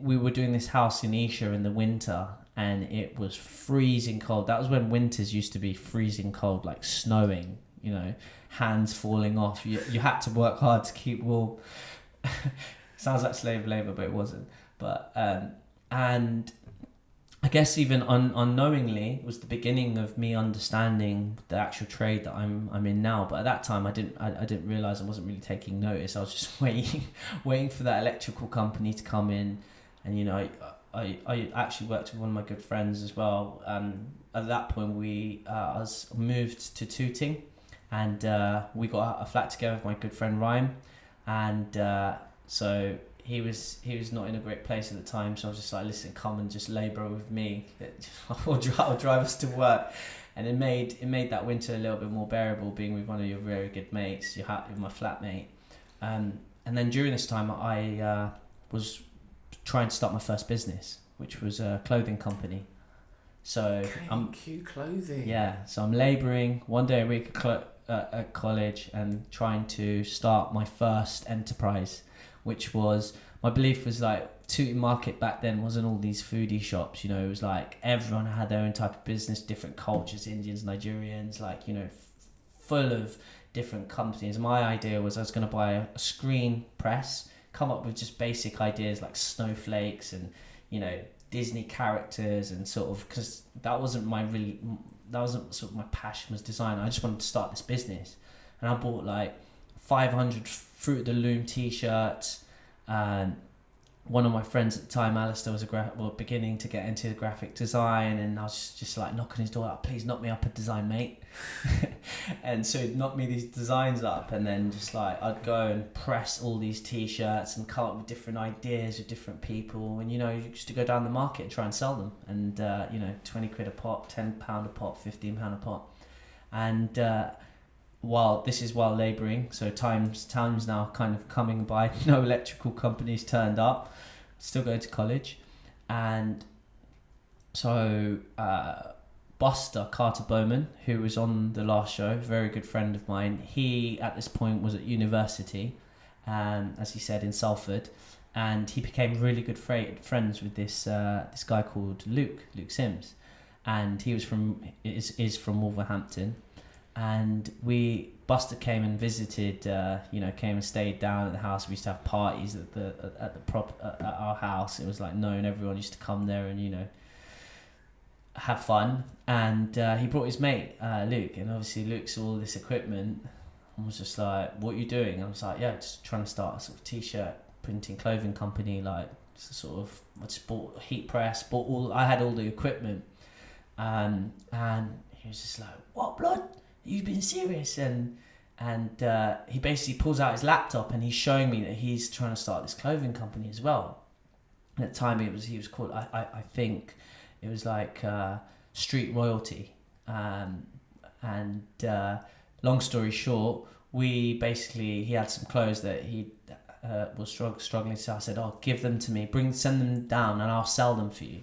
Speaker 1: we were doing this house in Isha in the winter, and it was freezing cold. That was when winters used to be freezing cold, like snowing, you know, hands falling off. You had to work hard to keep warm. Sounds like slave labor, but it wasn't. But and I guess even unknowingly was the beginning of me understanding the actual trade that I'm in now. But at that time, I didn't realize I wasn't really taking notice. I was just waiting for that electrical company to come in, and you know, I actually worked with one of my good friends as well. At that point, I was moved to Tooting, and we got a flat together with my good friend Ryan, and so. He was not in a great place at the time, so I was just like, listen, come and just labour with me. I'll drive us to work, and it made that winter a little bit more bearable, being with one of your very good mates. You're happy with my flatmate, and then during this time, I was trying to start my first business, which was a clothing company. So
Speaker 2: cute clothing.
Speaker 1: Yeah, so I'm labouring one day a week at college and trying to start my first enterprise, which was, my belief was like, Tooting Market back then wasn't all these foodie shops, you know. It was like everyone had their own type of business, different cultures, Indians, Nigerians, like, you know, full of different companies. My idea was I was going to buy a screen press, come up with just basic ideas like snowflakes and, you know, Disney characters, and sort of, because that wasn't sort of my passion, was design. I just wanted to start this business, and I bought like 500 Fruit of the Loom t-shirts, and one of my friends at the time, Alistair, was beginning to get into graphic design, and I was just like knocking his door up, please knock me up a design, mate. And so he'd knock me these designs up, and then just like I'd go and press all these t-shirts and come up with different ideas with different people, and you know, you used to go down the market and try and sell them, and you know, 20 quid a pop, £10 a pop, £15 a pop, and while labouring, so times now kind of coming by, no electrical companies turned up, still going to college, and so Buster Carter Bowman, who was on the last show, very good friend of mine, he at this point was at university, as he said, in Salford, and he became really good friends with this guy called Luke Sims, and he was is from Wolverhampton. And Buster came and visited, came and stayed down at the house. We used to have parties at our house. It was like known, everyone used to come there and, you know, have fun. And he brought his mate, Luke, and obviously Luke saw all this equipment and was just like, what are you doing? And I was like, yeah, just trying to start a sort of t-shirt printing clothing company, like sort of, I just bought a heat press, I had all the equipment, and he was just like, "What, blood? You've been serious?" And he basically pulls out his laptop and he's showing me that he's trying to start this clothing company as well. And at the time he was called, I think it was like Street Royalty. Long story short, he had some clothes that he was struggling to sell. I said, "Oh, give them to me, send them down and I'll sell them for you."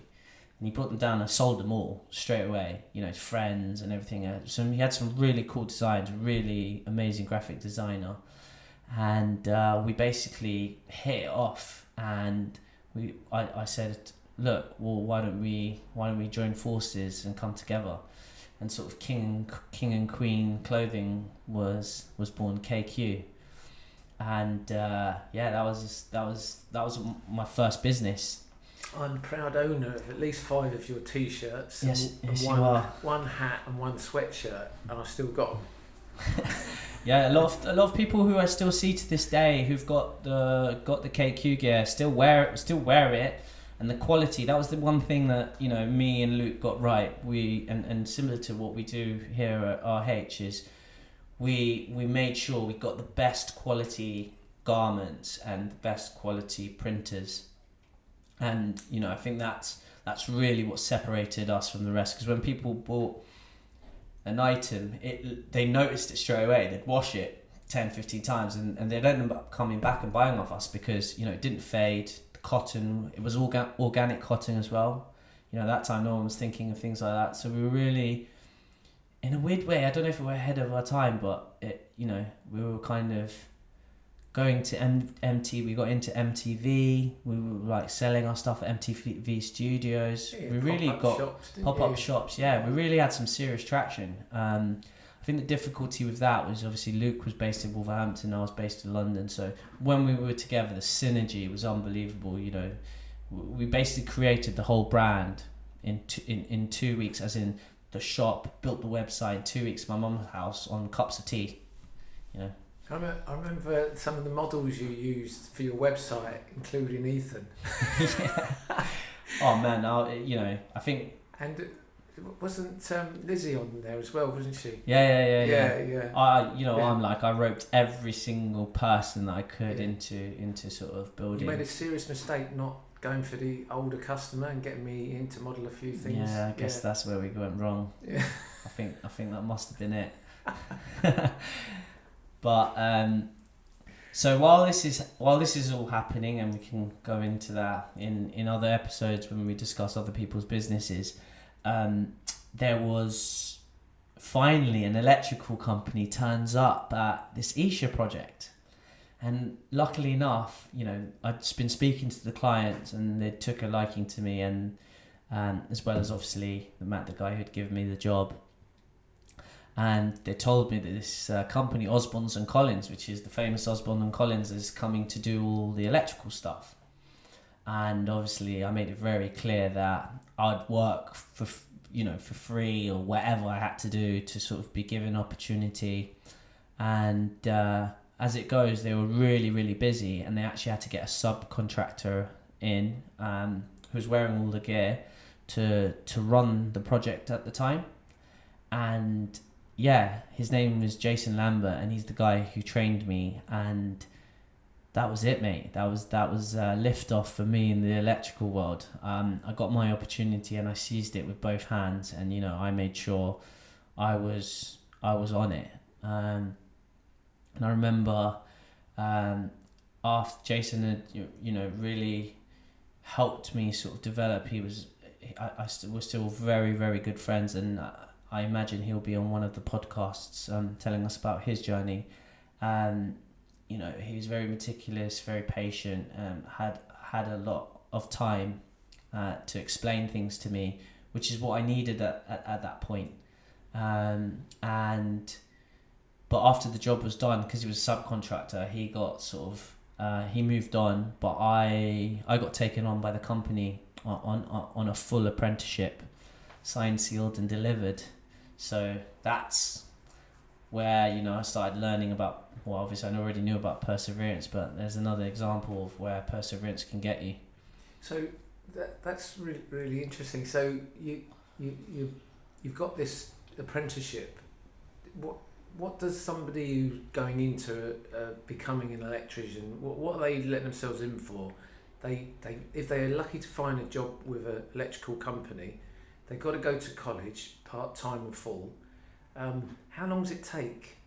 Speaker 1: And he brought them down and I sold them all straight away, to friends and everything. So he had some really cool designs, really amazing graphic designer. And we basically hit it off, and I said, "Look, well, why don't we join forces and come together?" And sort of King and Queen Clothing was born, KQ. And that was my first business.
Speaker 2: I'm a proud owner of at least 5 of your t-shirts,
Speaker 1: yes,
Speaker 2: and
Speaker 1: you are.
Speaker 2: one hat and 1 sweatshirt, and I still got them.
Speaker 1: Yeah, a lot of people who I still see to this day who've got the KQ gear still wear it, and the quality. That was the one thing that me and Luke got right. And similar to what we do here at RH is we made sure we got the best quality garments and the best quality printers. And I think that's really what separated us from the rest. Because when people bought an item, they noticed it straight away. They'd wash it 10, 15 times, and they'd end up coming back and buying off us because it didn't fade. The cotton, it was organic cotton as well. That time no one was thinking of things like that. So we were really, in a weird way, I don't know if we were ahead of our time, but we were kind of going to MTV. We got into MTV. We were like selling our stuff at MTV Studios.
Speaker 2: Yeah,
Speaker 1: we really got pop-up
Speaker 2: shops.
Speaker 1: shops. Yeah, we really had some serious traction. I think the difficulty with that was obviously Luke was based in Wolverhampton, I was based in London. So when we were together, the synergy was unbelievable. We basically created the whole brand in 2 weeks, as in the shop, built the website in 2 weeks, my mum's house, on cups of tea.
Speaker 2: I remember some of the models you used for your website, including Ethan.
Speaker 1: Yeah. Oh man, I think.
Speaker 2: And wasn't Lizzie on there as well, wasn't she?
Speaker 1: Yeah.
Speaker 2: I'm
Speaker 1: like, I roped every single person that I could into sort of building.
Speaker 2: You made a serious mistake not going for the older customer and getting me in to model a few things.
Speaker 1: Yeah, I guess that's where we went wrong.
Speaker 2: Yeah.
Speaker 1: I think that must have been it. But so while this is all happening, and we can go into that in other episodes when we discuss other people's businesses, there was finally an electrical company turns up at this Isha project. And luckily enough, I'd just been speaking to the clients and they took a liking to me, and as well as obviously Matt, the guy who'd given me the job. And they told me that this company, Osborne's and Collins, which is the famous Osborne and Collins, is coming to do all the electrical stuff. And obviously I made it very clear that I'd work for free or whatever I had to do to sort of be given opportunity. And as it goes, they were really, really busy, and they actually had to get a subcontractor in who was wearing all the gear to run the project at the time. And yeah, his name was Jason Lambert, and he's the guy who trained me, and that was it, mate. That was lift off for me in the electrical world. I got my opportunity and I seized it with both hands, and I made sure I was on it. And I remember after Jason had really helped me sort of develop. We're still very, very good friends, and I imagine he'll be on one of the podcasts telling us about his journey. He was very meticulous, very patient, had a lot of time to explain things to me, which is what I needed at that point. But after the job was done, because he was a subcontractor, he got he moved on, but I got taken on by the company on a full apprenticeship, signed, sealed and delivered. So that's where I started learning about, well, obviously I already knew about perseverance, but there's another example of where perseverance can get you.
Speaker 2: So that's really, really interesting. So you've got this apprenticeship, what does somebody who's going into becoming an electrician, what are they letting themselves in for? They if they're lucky to find a job with an electrical company, they've got to go to college, part-time or full. How long does it take?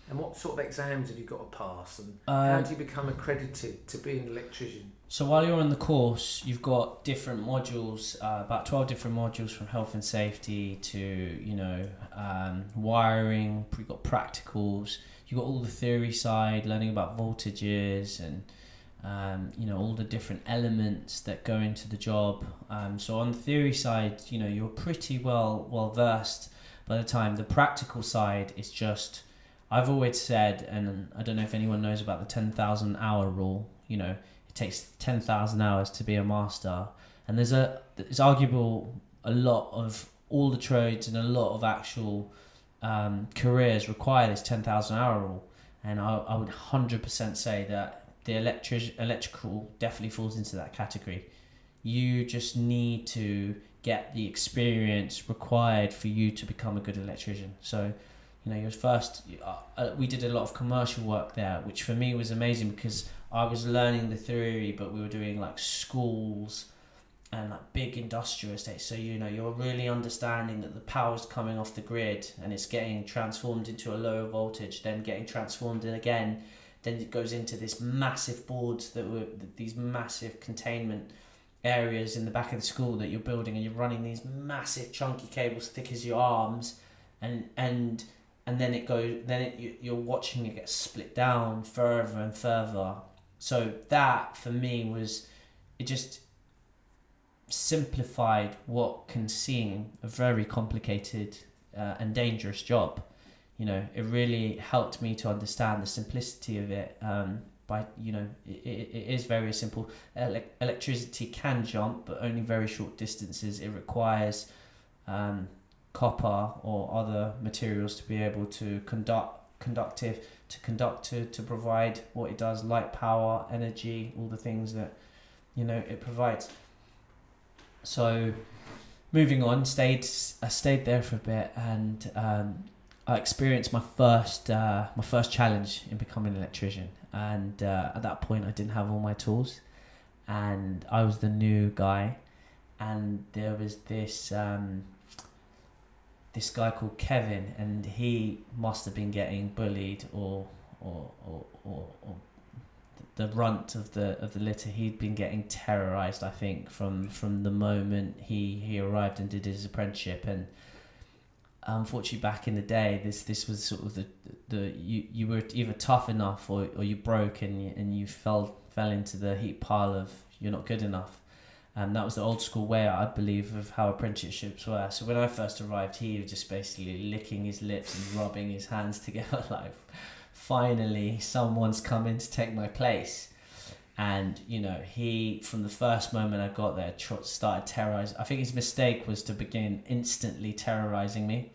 Speaker 2: And what sort of exams have you got to pass? And how do you become accredited to be an electrician?
Speaker 1: So while you're on the course, you've got different modules, about 12 different modules, from health and safety to, wiring. You've got practicals. You've got all the theory side, learning about voltages and, all the different elements that go into the job. So on the theory side, you're pretty well versed by the time. The practical side is just, I've always said, and I don't know if anyone knows about the 10,000 hour rule, it takes 10,000 hours to be a master. And it's arguable a lot of all the trades and a lot of actual careers require this 10,000 hour rule. And I would 100% say that the electrical definitely falls into that category. You just need to get the experience required for you to become a good electrician. So, your first, we did a lot of commercial work there, which for me was amazing because I was learning the theory, but we were doing like schools and like big industrial estates. So, you're really understanding that the power's coming off the grid and it's getting transformed into a lower voltage, then getting transformed in again. Then it goes into this massive boards these massive containment areas in the back of the school that you're building, and you're running these massive chunky cables thick as your arms, and then you're watching it get split down further and further. So that for me it just simplified what can seem a very complicated and dangerous job. It really helped me to understand the simplicity of it. It is very simple. Electricity can jump, but only very short distances. It requires copper or other materials to be able to conduct, to provide what it does, light, power, energy, all the things that it provides. So moving on, I stayed there for a bit, and I experienced my first challenge in becoming an electrician. And at that point I didn't have all my tools, and I was the new guy, and there was this guy called Kevin, and he must have been getting bullied or the runt of the litter. He'd been getting terrorized, I think, from the moment he arrived and did his apprenticeship. And unfortunately, back in the day, this was sort of you were either tough enough or you broke and you fell into the heap pile of you're not good enough. That was the old school way, I believe, of how apprenticeships were. So when I first arrived, he was just basically licking his lips and rubbing his hands together like, finally, someone's come in to take my place. And, he, from the first moment I got there, started terrorizing. I think his mistake was to begin instantly terrorizing me.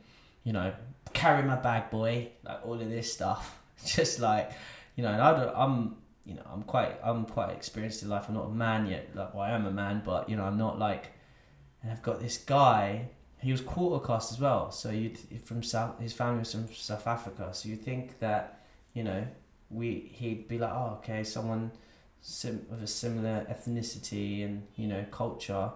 Speaker 1: Carry my bag, boy, like all of this stuff. Just like, and I'm quite experienced in life. I'm not a man yet. I am a man, but I'm not like. And I've got this guy. He was quarter caste as well. So his family was from South Africa. So you'd think that, he'd be like, oh, okay, someone of a similar ethnicity and culture,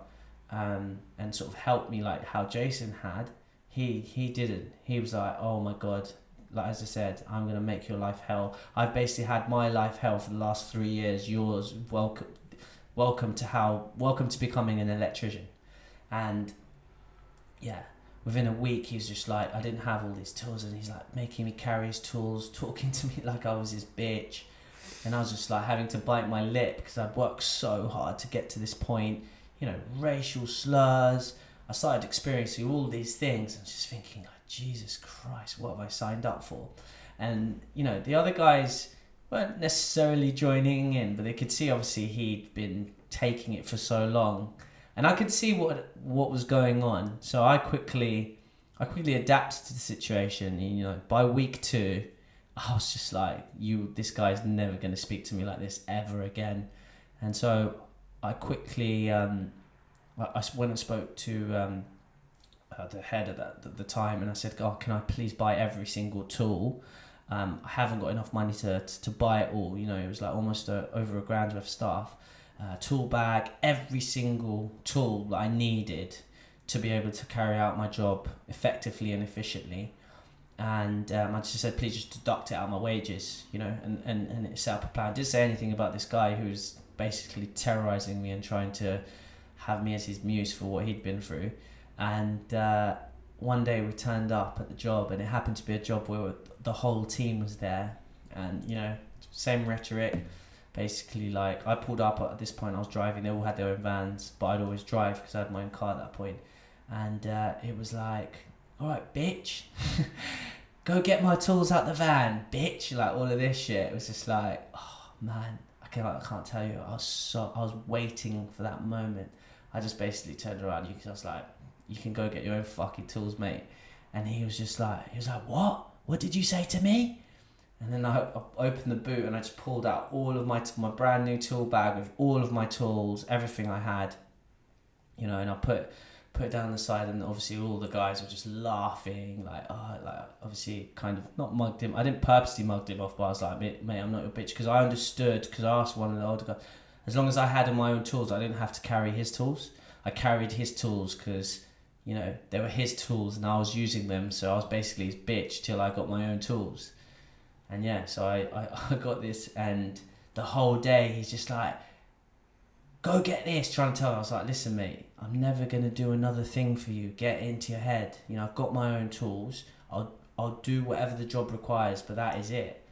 Speaker 1: and sort of help me like how Jason had. He didn't. He was like, oh my God. Like, as I said, I'm going to make your life hell. I've basically had my life hell for the last 3 years. Yours, welcome to becoming an electrician. And yeah, within a week, he's just like, I didn't have all these tools, and he's like making me carry his tools, talking to me like I was his bitch. And I was just like having to bite my lip because I'd worked so hard to get to this point. Racial slurs. I started experiencing all these things and just thinking, like, Jesus Christ, what have I signed up for? And, the other guys weren't necessarily joining in, but they could see, obviously, he'd been taking it for so long. And I could see what was going on. So I quickly adapted to the situation. By week 2, I was just like, this guy's never going to speak to me like this ever again. And so I quickly... I went and spoke to the head at the time, and I said, "Oh, can I please buy every single tool? I haven't got enough money to buy it all. You know, it was like almost over $1,000 worth of stuff, tool bag, every single tool that I needed to be able to carry out my job effectively and efficiently." And I just said, please just deduct it out of my wages, you know, and it set up a plan. I didn't say anything about this guy who was basically terrorizing me and trying to have me as his muse for what he'd been through. And one day we turned up at the job, and it happened to be a job where the whole team was there, and, you know, same rhetoric. Basically, like, I pulled up at this point, I was driving, they all had their own vans, but I'd always drive because I had my own car at that point. And it was like, all right, bitch, go get my tools out the van, bitch, like all of this shit. It was just like, oh man, I can't tell you, I was waiting for that moment. I just basically turned around because I was like, you can go get your own fucking tools, mate. And he was like, what did you say to me? And then I opened the boot and I just pulled out all of my brand new tool bag with all of my tools, everything I had, you know, and I put it down the side, and obviously all the guys were just laughing, like obviously kind of not mugged him. I didn't purposely mug him off, but I was like, mate, I'm not your bitch, because I understood, because I asked one of the older guys, as long as I had my own tools, I didn't have to carry his tools. I carried his tools because, you know, they were his tools and I was using them, so I was basically his bitch till I got my own tools. And yeah, so I got this, and the whole day he's just like, go get this, trying to tell me. I was like, listen, mate, I'm never going to do another thing for you. Get it into your head. You know, I've got my own tools. I'll do whatever the job requires, but that is it.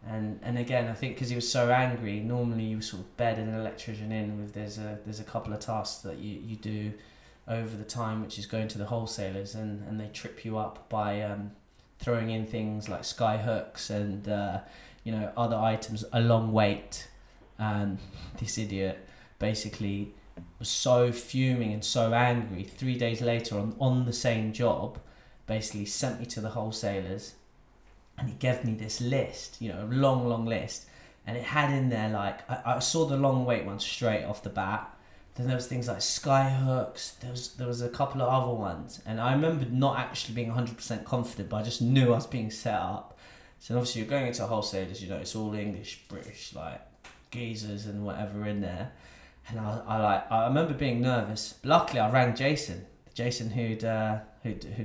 Speaker 1: And again, I think because he was so angry, normally you sort of bed an electrician in with, there's a couple of tasks that you do over the time, which is going to the wholesalers, and they trip you up by throwing in things like sky hooks and you know, other items, a long wait. And this idiot basically was so fuming and so angry, 3 days later on the same job, basically sent me to the wholesalers, and he gave me this list, you know, a long list, and it had in there, like, I saw the long wait one straight off the bat. Then there was things like sky hooks, there was a couple of other ones, and I remember not actually being 100% confident, but I just knew I was being set up. So obviously you're going into wholesalers, you know, it's all English, British, like geezers and whatever in there. And I remember being nervous. Luckily, I rang Jason who'd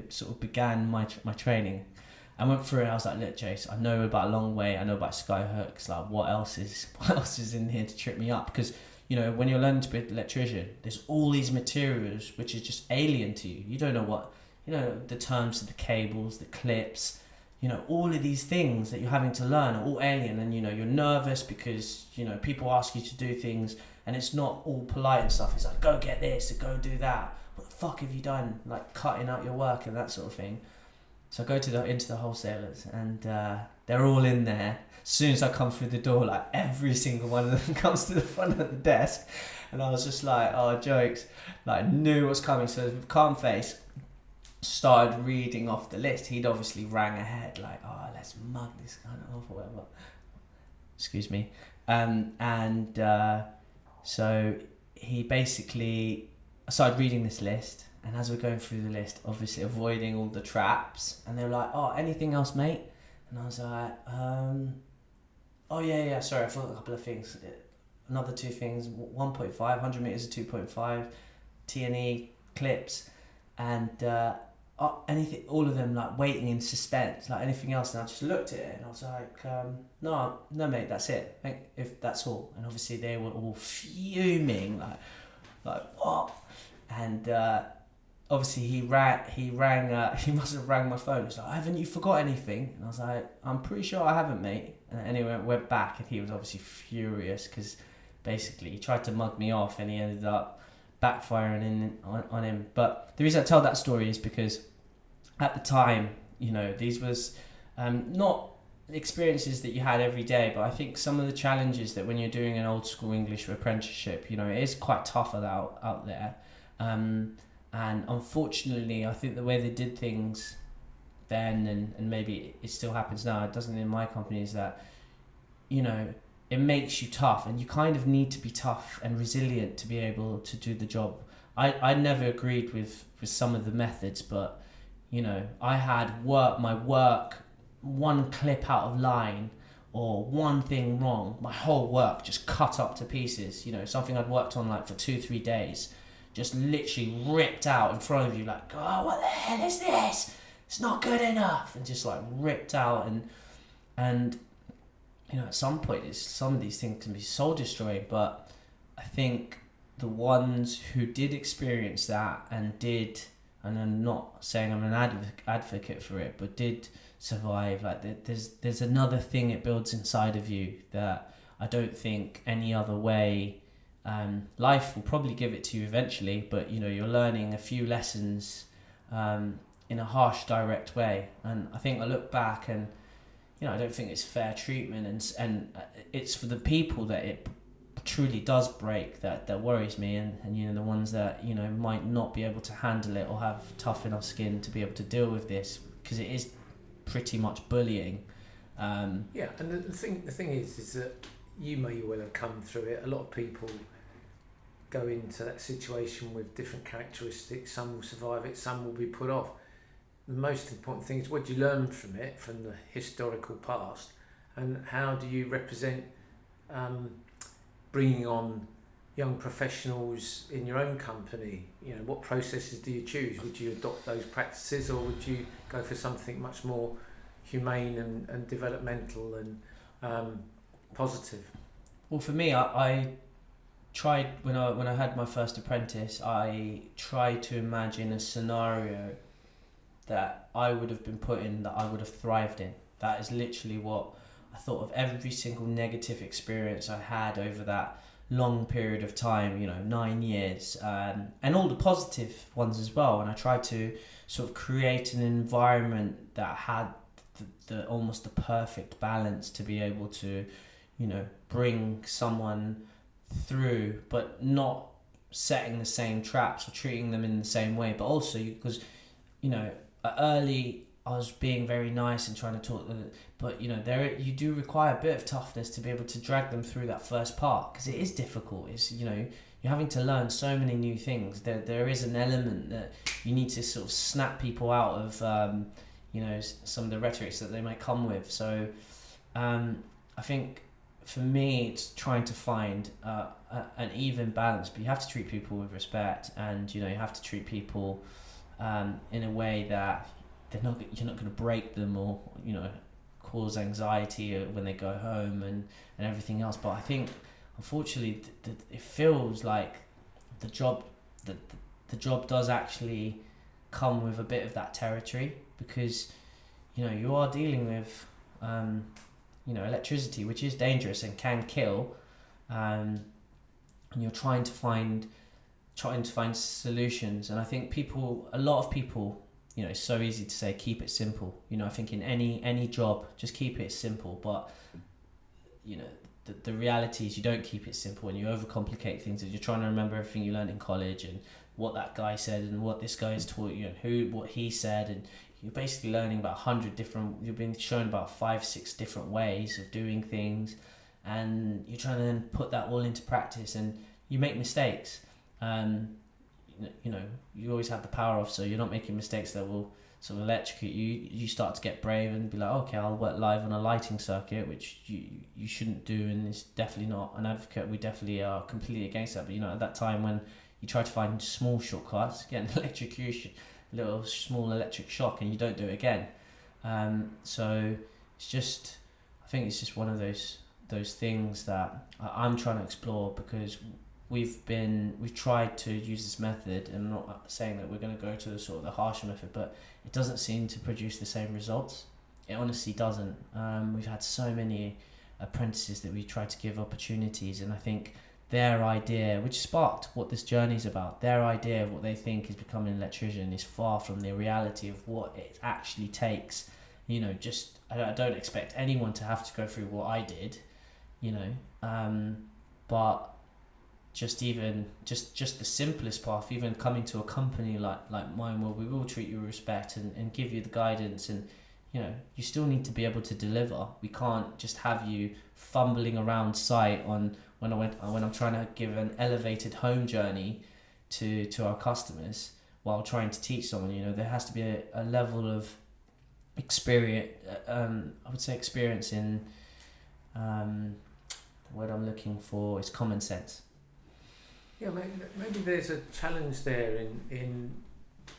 Speaker 1: sort of began my training. I went through it. I was like, look, Jace, I know about long way. I know about sky hooks. Like, what else is in here to trip me up? Because, you know, when you're learning to be an electrician, there's all these materials which is just alien to you. You don't know what, you know, the terms of the cables, the clips, you know, all of these things that you're having to learn are all alien. And, you know, you're nervous because, you know, people ask you to do things, and it's not all polite and stuff. It's like, go get this, go do that. What the fuck have you done? Like, cutting out your work and that sort of thing. So I go into the wholesalers, and they're all in there. As soon as I come through the door, like, every single one of them comes to the front of the desk, and I was just like, oh, jokes. Like, knew what's coming. So with calm face, started reading off the list. He'd obviously rang ahead, like, oh, let's mug this guy off or whatever. Excuse me. So he basically started reading this list, and as we're going through the list, obviously avoiding all the traps, and they were like, oh, anything else, mate? And I was like, oh yeah, sorry, I forgot a couple of things. Another two things, 1.5, 100 meters of 2.5, T&E clips, and anything, all of them, like, waiting in suspense, like anything else. And I just looked at it and I was like, no mate, that's it, if that's all. And obviously they were all fuming, like what? And obviously he must have rang my phone. He's like, haven't you forgot anything? And I was like, I'm pretty sure I haven't, mate. And anyway, went back, and he was obviously furious because basically he tried to mug me off, and he ended up backfiring on him. But the reason I tell that story is because at the time, you know, these was not experiences that you had every day, but I think some of the challenges that when you're doing an old school English apprenticeship, you know, it is quite tough out there. And unfortunately, I think the way they did things then, and maybe it still happens now, it doesn't in my company, is that, you know, it makes you tough, and you kind of need to be tough and resilient to be able to do the job. I never agreed with some of the methods, but I had my work, one clip out of line or one thing wrong, my whole work just cut up to pieces. Something I'd worked on like for 2-3 days, just literally ripped out in front of you, like, oh, what the hell is this? It's not good enough, and just like ripped out. And at some point, some of these things can be soul destroying. But I think the ones who did experience that and I'm not saying I'm an advocate for it, but did survive, like there's another thing it builds inside of you that I don't think any other way. Life will probably give it to you eventually, but you're learning a few lessons in a harsh, direct way. And I think I look back and I don't think it's fair treatment, and it's for the people that it truly does break that worries me, and the ones that might not be able to handle it or have tough enough skin to be able to deal with this, because it is pretty much bullying.
Speaker 2: And the thing is that you may well have come through it. A lot of people go into that situation with different characteristics. Some will survive it, some will be put off. The most important thing is, what do you learn from it, from the historical past, and how do you represent bringing on young professionals in your own company? What processes do you choose? Would you adopt those practices, or would you go for something much more humane and developmental and positive?
Speaker 1: Well, for me, I tried, when I had my first apprentice, I tried to imagine a scenario that I would have been put in, that I would have thrived in. That is literally what I thought of. Every single negative experience I had over that long period of time, 9 years, and all the positive ones as well. And I tried to sort of create an environment that had the almost the perfect balance to be able to, bring someone through, but not setting the same traps or treating them in the same way. But also, because early I was being very nice and trying to talk them, but you do require a bit of toughness to be able to drag them through that first part, because it is difficult. It's you're having to learn so many new things. There is an element that you need to sort of snap people out of some of the rhetorics that they might come with. So I think for me, it's trying to find an even balance, but you have to treat people with respect, and you have to treat people in a way that you're not going to break them or cause anxiety when they go home and everything else. But I think, unfortunately, it feels like the job does actually come with a bit of that territory, because you are dealing with electricity, which is dangerous and can kill, and you're trying to find solutions. And I think a lot of people, it's so easy to say keep it simple. I think in any job, just keep it simple. But the reality is you don't keep it simple, and you overcomplicate things, and you're trying to remember everything you learned in college and what that guy said and what this guy has taught you and what he said, and you're basically learning about 100 different. You've been shown about 5-6 different ways of doing things, and you're trying to then put that all into practice, and you make mistakes. You always have the power off, so you're not making mistakes that will sort of electrocute you. You start to get brave and be like, okay, I'll work live on a lighting circuit, which you shouldn't do, and it's definitely not an advocate. We definitely are completely against that. But at that time when you try to find small shortcuts, get an electrocution, a little small electric shock, and you don't do it again. So it's just, I think it's just one of those things that I'm trying to explore, because we've tried to use this method, and I'm not saying that we're going to go to the sort of the harsher method, but it doesn't seem to produce the same results. It honestly doesn't. We've had so many apprentices that we tried to give opportunities, and I think their idea, which sparked what this journey is about, their idea of what they think is becoming an electrician is far from the reality of what it actually takes. I don't expect anyone to have to go through what I did, but just the simplest path, even coming to a company like mine, where we will treat you with respect and give you the guidance, and you still need to be able to deliver. We can't just have you fumbling around site when I'm trying to give an elevated home journey. to our customers while trying to teach someone. You know, there has to be a level of experience. I would say experience in the word I'm looking for is common sense.
Speaker 2: Yeah, maybe there's a challenge there in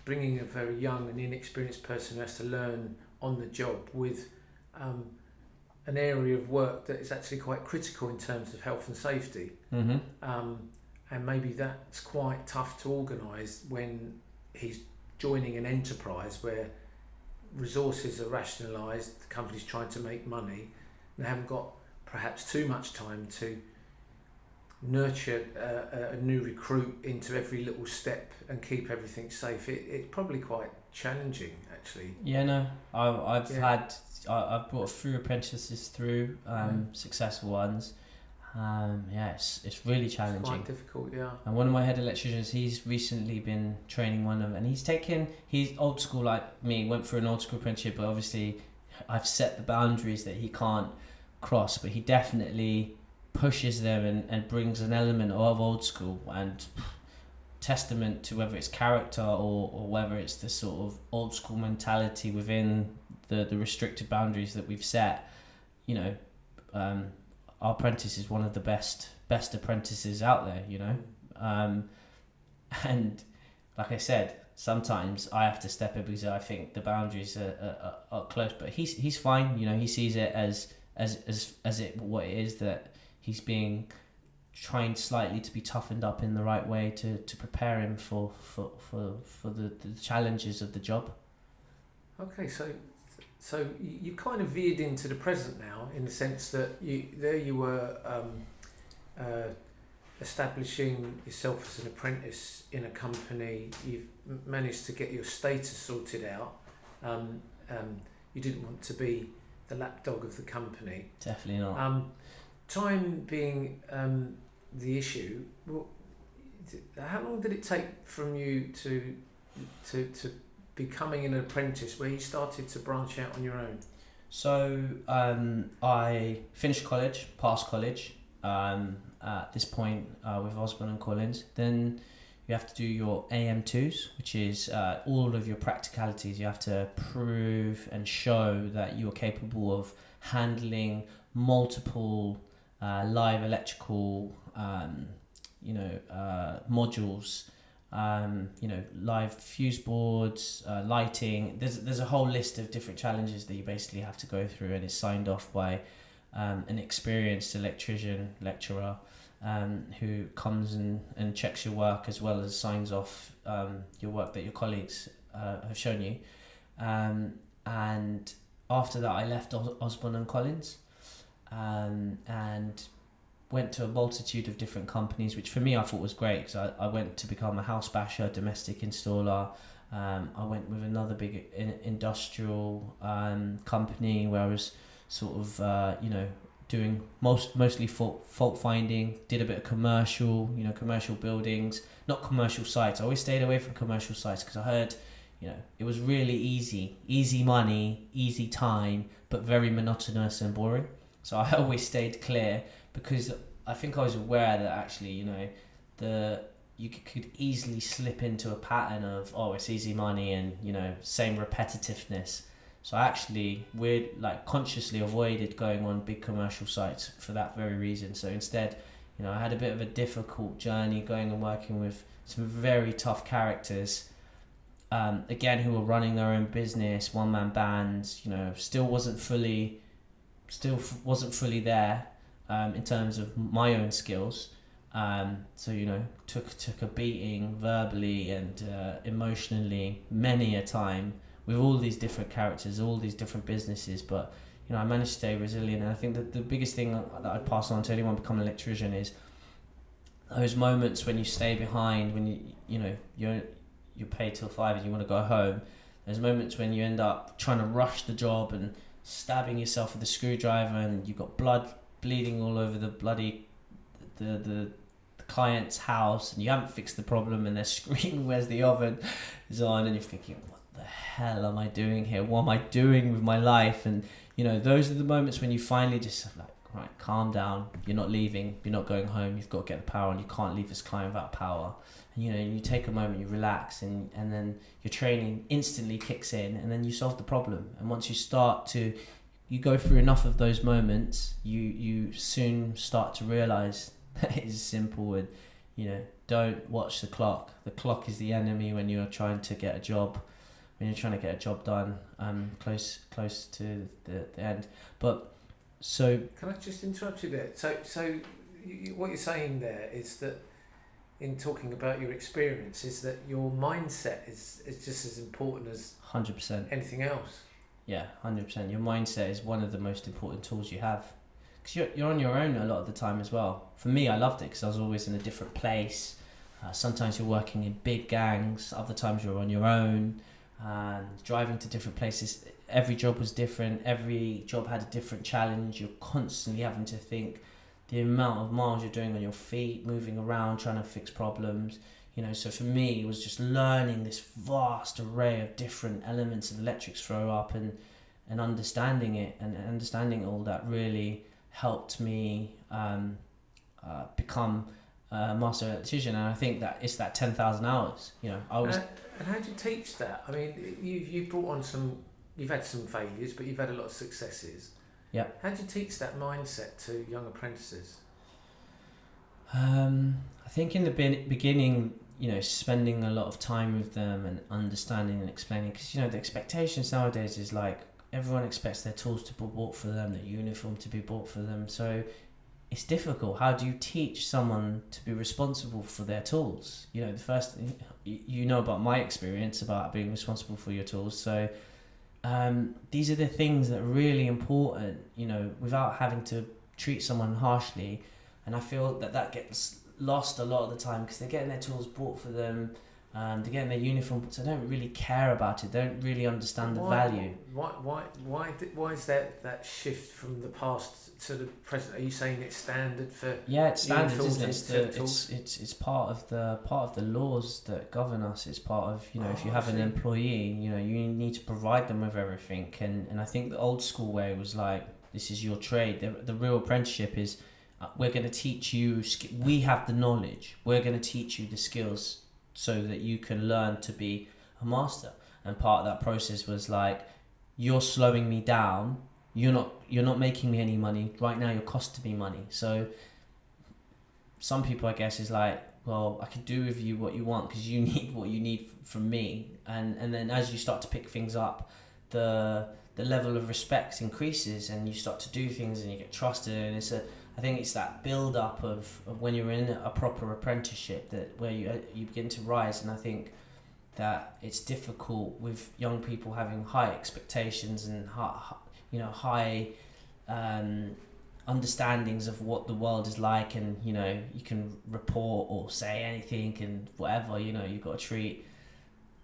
Speaker 2: bringing a very young and inexperienced person who has to learn on the job with an area of work that is actually quite critical in terms of health and safety. And maybe that's quite tough to organise when he's joining an enterprise where resources are rationalised, the company's trying to make money, and they haven't got perhaps too much time to nurture a new recruit into every little step and keep everything safe. It's probably quite challenging, actually.
Speaker 1: Yeah, no, I've brought a few apprentices through, successful ones. It's really challenging.
Speaker 2: It's quite difficult, yeah.
Speaker 1: And one of my head electricians, he's recently been training one of them, and he's old school like me, went through an old school apprenticeship, but obviously I've set the boundaries that he can't cross, but he definitely pushes them and brings an element of old school and testament to whether it's character or whether it's the sort of old school mentality within the restricted boundaries that we've set. You know, our apprentice is one of the best apprentices out there, you know. And like I said, sometimes I have to step in because I think the boundaries are close, but he's fine, you know. He sees it as it what it is, that he's being trying slightly to be toughened up in the right way to prepare him for the challenges of the job.
Speaker 2: Okay, so you kind of veered into the present now, in the sense that you were establishing yourself as an apprentice in a company. You've managed to get your status sorted out. You didn't want to be the lapdog of the company.
Speaker 1: Definitely not.
Speaker 2: Time being the issue, how long did it take from you to becoming an apprentice, where you started to branch out on your own?
Speaker 1: So I finished college, passed college. At this point with Osborne and Collins, then you have to do your AM2s, which is all of your practicalities. You have to prove and show that you're capable of handling multiple live electrical modules, live fuse boards, lighting. There's a whole list of different challenges that you basically have to go through, and it's signed off by an experienced electrician lecturer who comes and checks your work, as well as signs off your work that your colleagues have shown you. And after that, I left Osborne and Collins and went to a multitude of different companies, which for me I thought was great, because I went to become a house basher, domestic installer. I went with another big industrial company where I was sort of doing mostly fault finding. Did a bit of commercial buildings, not commercial sites. I always stayed away from commercial sites because I heard it was really easy money, easy time, but very monotonous and boring. So I always stayed clear, because I think I was aware that actually you could easily slip into a pattern of, it's easy money and same repetitiveness. So I actually consciously avoided going on big commercial sites for that very reason. So instead, I had a bit of a difficult journey going and working with some very tough characters, again, who were running their own business, one-man bands. Still wasn't fully there in terms of my own skills. So took a beating verbally and emotionally many a time, with all these different characters, all these different businesses, but I managed to stay resilient. And I think that the biggest thing that I'd pass on to anyone becoming an electrician is those moments when you stay behind, when you're paid till 5 and you want to go home. There's moments when you end up trying to rush the job and stabbing yourself with a screwdriver, and you've got blood bleeding all over the bloody the client's house, and you haven't fixed the problem, and they're screaming, "Where's the oven?" is on, and you're thinking, the hell am I doing here? What am I doing with my life? And those are the moments when you finally just like, right, calm down. You're not leaving. You're not going home. You've got to get the power on. You can't leave this client without power. And, you take a moment, you relax, and then your training instantly kicks in, and then you solve the problem. And once you go through enough of those moments, you soon start to realize that it's simple. And don't watch the clock. The clock is the enemy when you're trying to get a job. When you're trying to get a job done, close to the end. But so
Speaker 2: can I just interrupt you there? So what you're saying there is that, in talking about your experience, is that your mindset is just as important as
Speaker 1: 100%.
Speaker 2: anything else.
Speaker 1: Yeah, 100%. Your mindset is one of the most important tools you have, because you're on your own a lot of the time as well. For me, I loved it because I was always in a different place. Sometimes you're working in big gangs, other times you're on your own, and driving to different places. Every job was different. Every job had a different challenge. You're constantly having to think the amount of miles you're doing on your feet, moving around, trying to fix problems. So for me, it was just learning this vast array of different elements of electrics throw up, and understanding it, and understanding all that really helped me become a master electrician. And I think that it's that 10,000 hours. I was.
Speaker 2: And how do you teach that? I mean, you've brought on you've had some failures, but you've had a lot of successes.
Speaker 1: Yeah.
Speaker 2: How do you teach that mindset to young apprentices?
Speaker 1: I think in the beginning, spending a lot of time with them and understanding and explaining, because the expectations nowadays is like everyone expects their tools to be bought for them, their uniform to be bought for them. So it's difficult. How do you teach someone to be responsible for their tools? The first, about my experience about being responsible for your tools. So these are the things that are really important, without having to treat someone harshly. And I feel that gets lost a lot of the time, because they're getting their tools bought for them, they're getting their uniform, so they don't really care about it. They don't really understand the value.
Speaker 2: Why is that shift from the past to the present? Are you saying it's standard for?
Speaker 1: Yeah, it's standard, isn't it? It's part of the laws that govern us. It's part of if you have an employee, you need to provide them with everything. And I think the old school way was like, this is your trade. The real apprenticeship is, we're going to teach you. We have the knowledge. We're going to teach you the skills so that you can learn to be a master. And part of that process was like, you're slowing me down. You're not making me any money right now. You're costing me money. So some people, I guess, is like, well, I can do with you what you want because you need what you need from me. And then as you start to pick things up, the level of respect increases, and you start to do things and you get trusted. And I think it's that build up of when you're in a proper apprenticeship where you begin to rise. And I think that it's difficult with young people having high expectations and high understandings of what the world is like, and you can report or say anything and whatever, you've got to treat,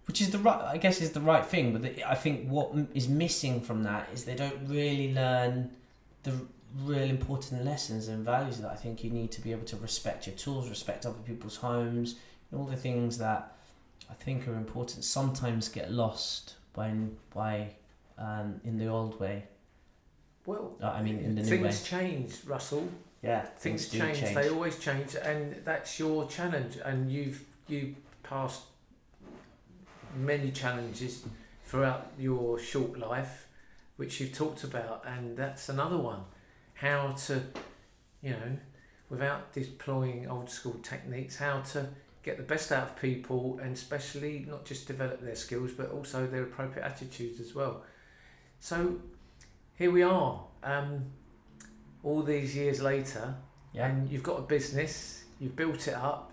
Speaker 1: which is the right thing. But I think what is missing from that is they don't really learn the real important lessons and values that I think you need to be able to respect your tools, respect other people's homes, all the things that I think are important sometimes get lost by in the old way.
Speaker 2: Well,
Speaker 1: in the new way.
Speaker 2: Things change, Russell.
Speaker 1: Yeah,
Speaker 2: things change. They always change, and that's your challenge. And you've passed many challenges throughout your short life, which you've talked about, and that's another one. How to, without deploying old school techniques, how to get the best out of people, and especially not just develop their skills, but also their appropriate attitudes as well. So here we are, all these years later, and you've got a business, you've built it up.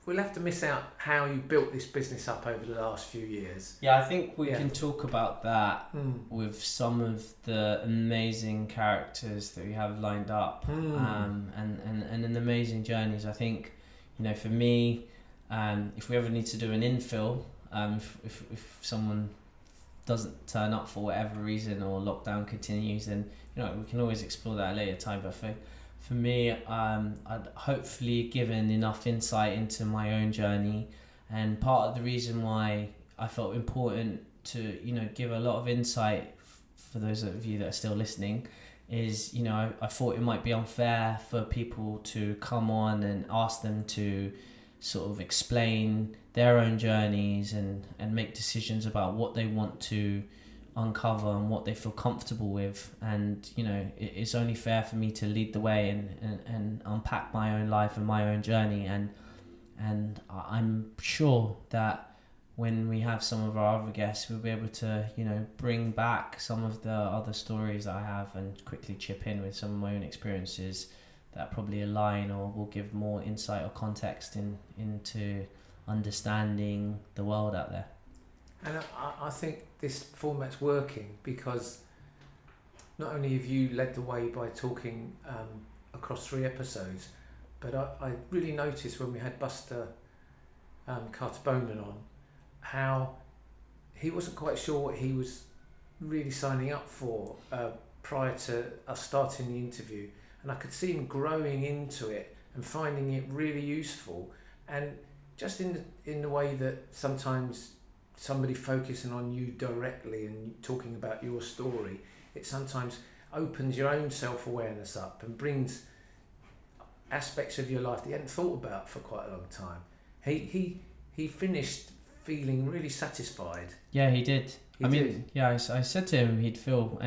Speaker 2: We'll have to miss out how you built this business up over the last few years.
Speaker 1: Yeah, I think we can talk about that with some of the amazing characters that we have lined up, and an amazing journeys. I think, for me, if we ever need to do an infill, if someone doesn't turn up for whatever reason or lockdown continues, then we can always explore that at a later time. But for me, I'd hopefully given enough insight into my own journey, and part of the reason why I felt important to give a lot of insight for those of you that are still listening is, you know, I thought it might be unfair for people to come on and ask them to sort of explain their own journeys and make decisions about what they want to uncover and what they feel comfortable with. And, you know, it's only fair for me to lead the way and unpack my own life and my own journey. And I'm sure that when we have some of our other guests, we'll be able to, you know, bring back some of the other stories that I have and quickly chip in with some of my own experiences that probably align or will give more insight or context into understanding the world out there.
Speaker 2: And I think this format's working because not only have you led the way by talking across 3 episodes, but I really noticed when we had Buster Carter Bowman on, how he wasn't quite sure what he was really signing up for prior to us starting the interview, and I could see him growing into it and finding it really useful, and just in the way that sometimes somebody focusing on you directly and talking about your story, it sometimes opens your own self-awareness up and brings aspects of your life that you hadn't thought about for quite a long time. He finished feeling really satisfied.
Speaker 1: Yeah, he did.
Speaker 2: He did.
Speaker 1: Yeah, I said to him he'd feel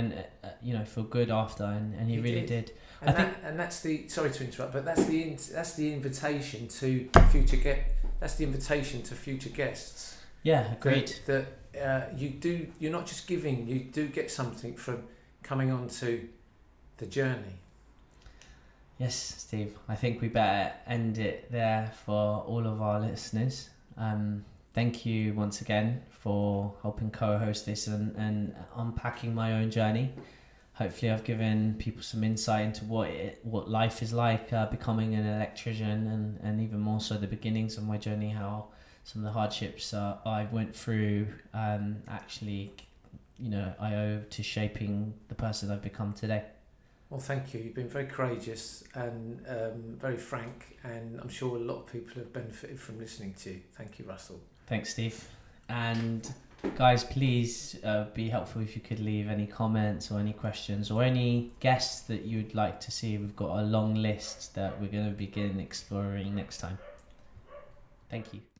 Speaker 1: feel good after, and he really did.
Speaker 2: And that's the, sorry to interrupt, but that's the invitation to future that's the invitation to future guests.
Speaker 1: Yeah, agreed.
Speaker 2: That you're not just giving, you do get something from coming on to the journey.
Speaker 1: Yes, Steve. I think we better end it there for all of our listeners. Thank you once again for helping co-host this and unpacking my own journey. Hopefully I've given people some insight into what life is like becoming an electrician, and even more so the beginnings of my journey, how some of the hardships I went through actually, you know, I owe to shaping the person I've become today.
Speaker 2: Well, thank you. You've been very courageous and very frank, and I'm sure a lot of people have benefited from listening to you. Thank you, Russell.
Speaker 1: Thanks, Steve. And guys, please be helpful if you could leave any comments or any questions or any guests that you'd like to see. We've got a long list that we're going to begin exploring next time. Thank you.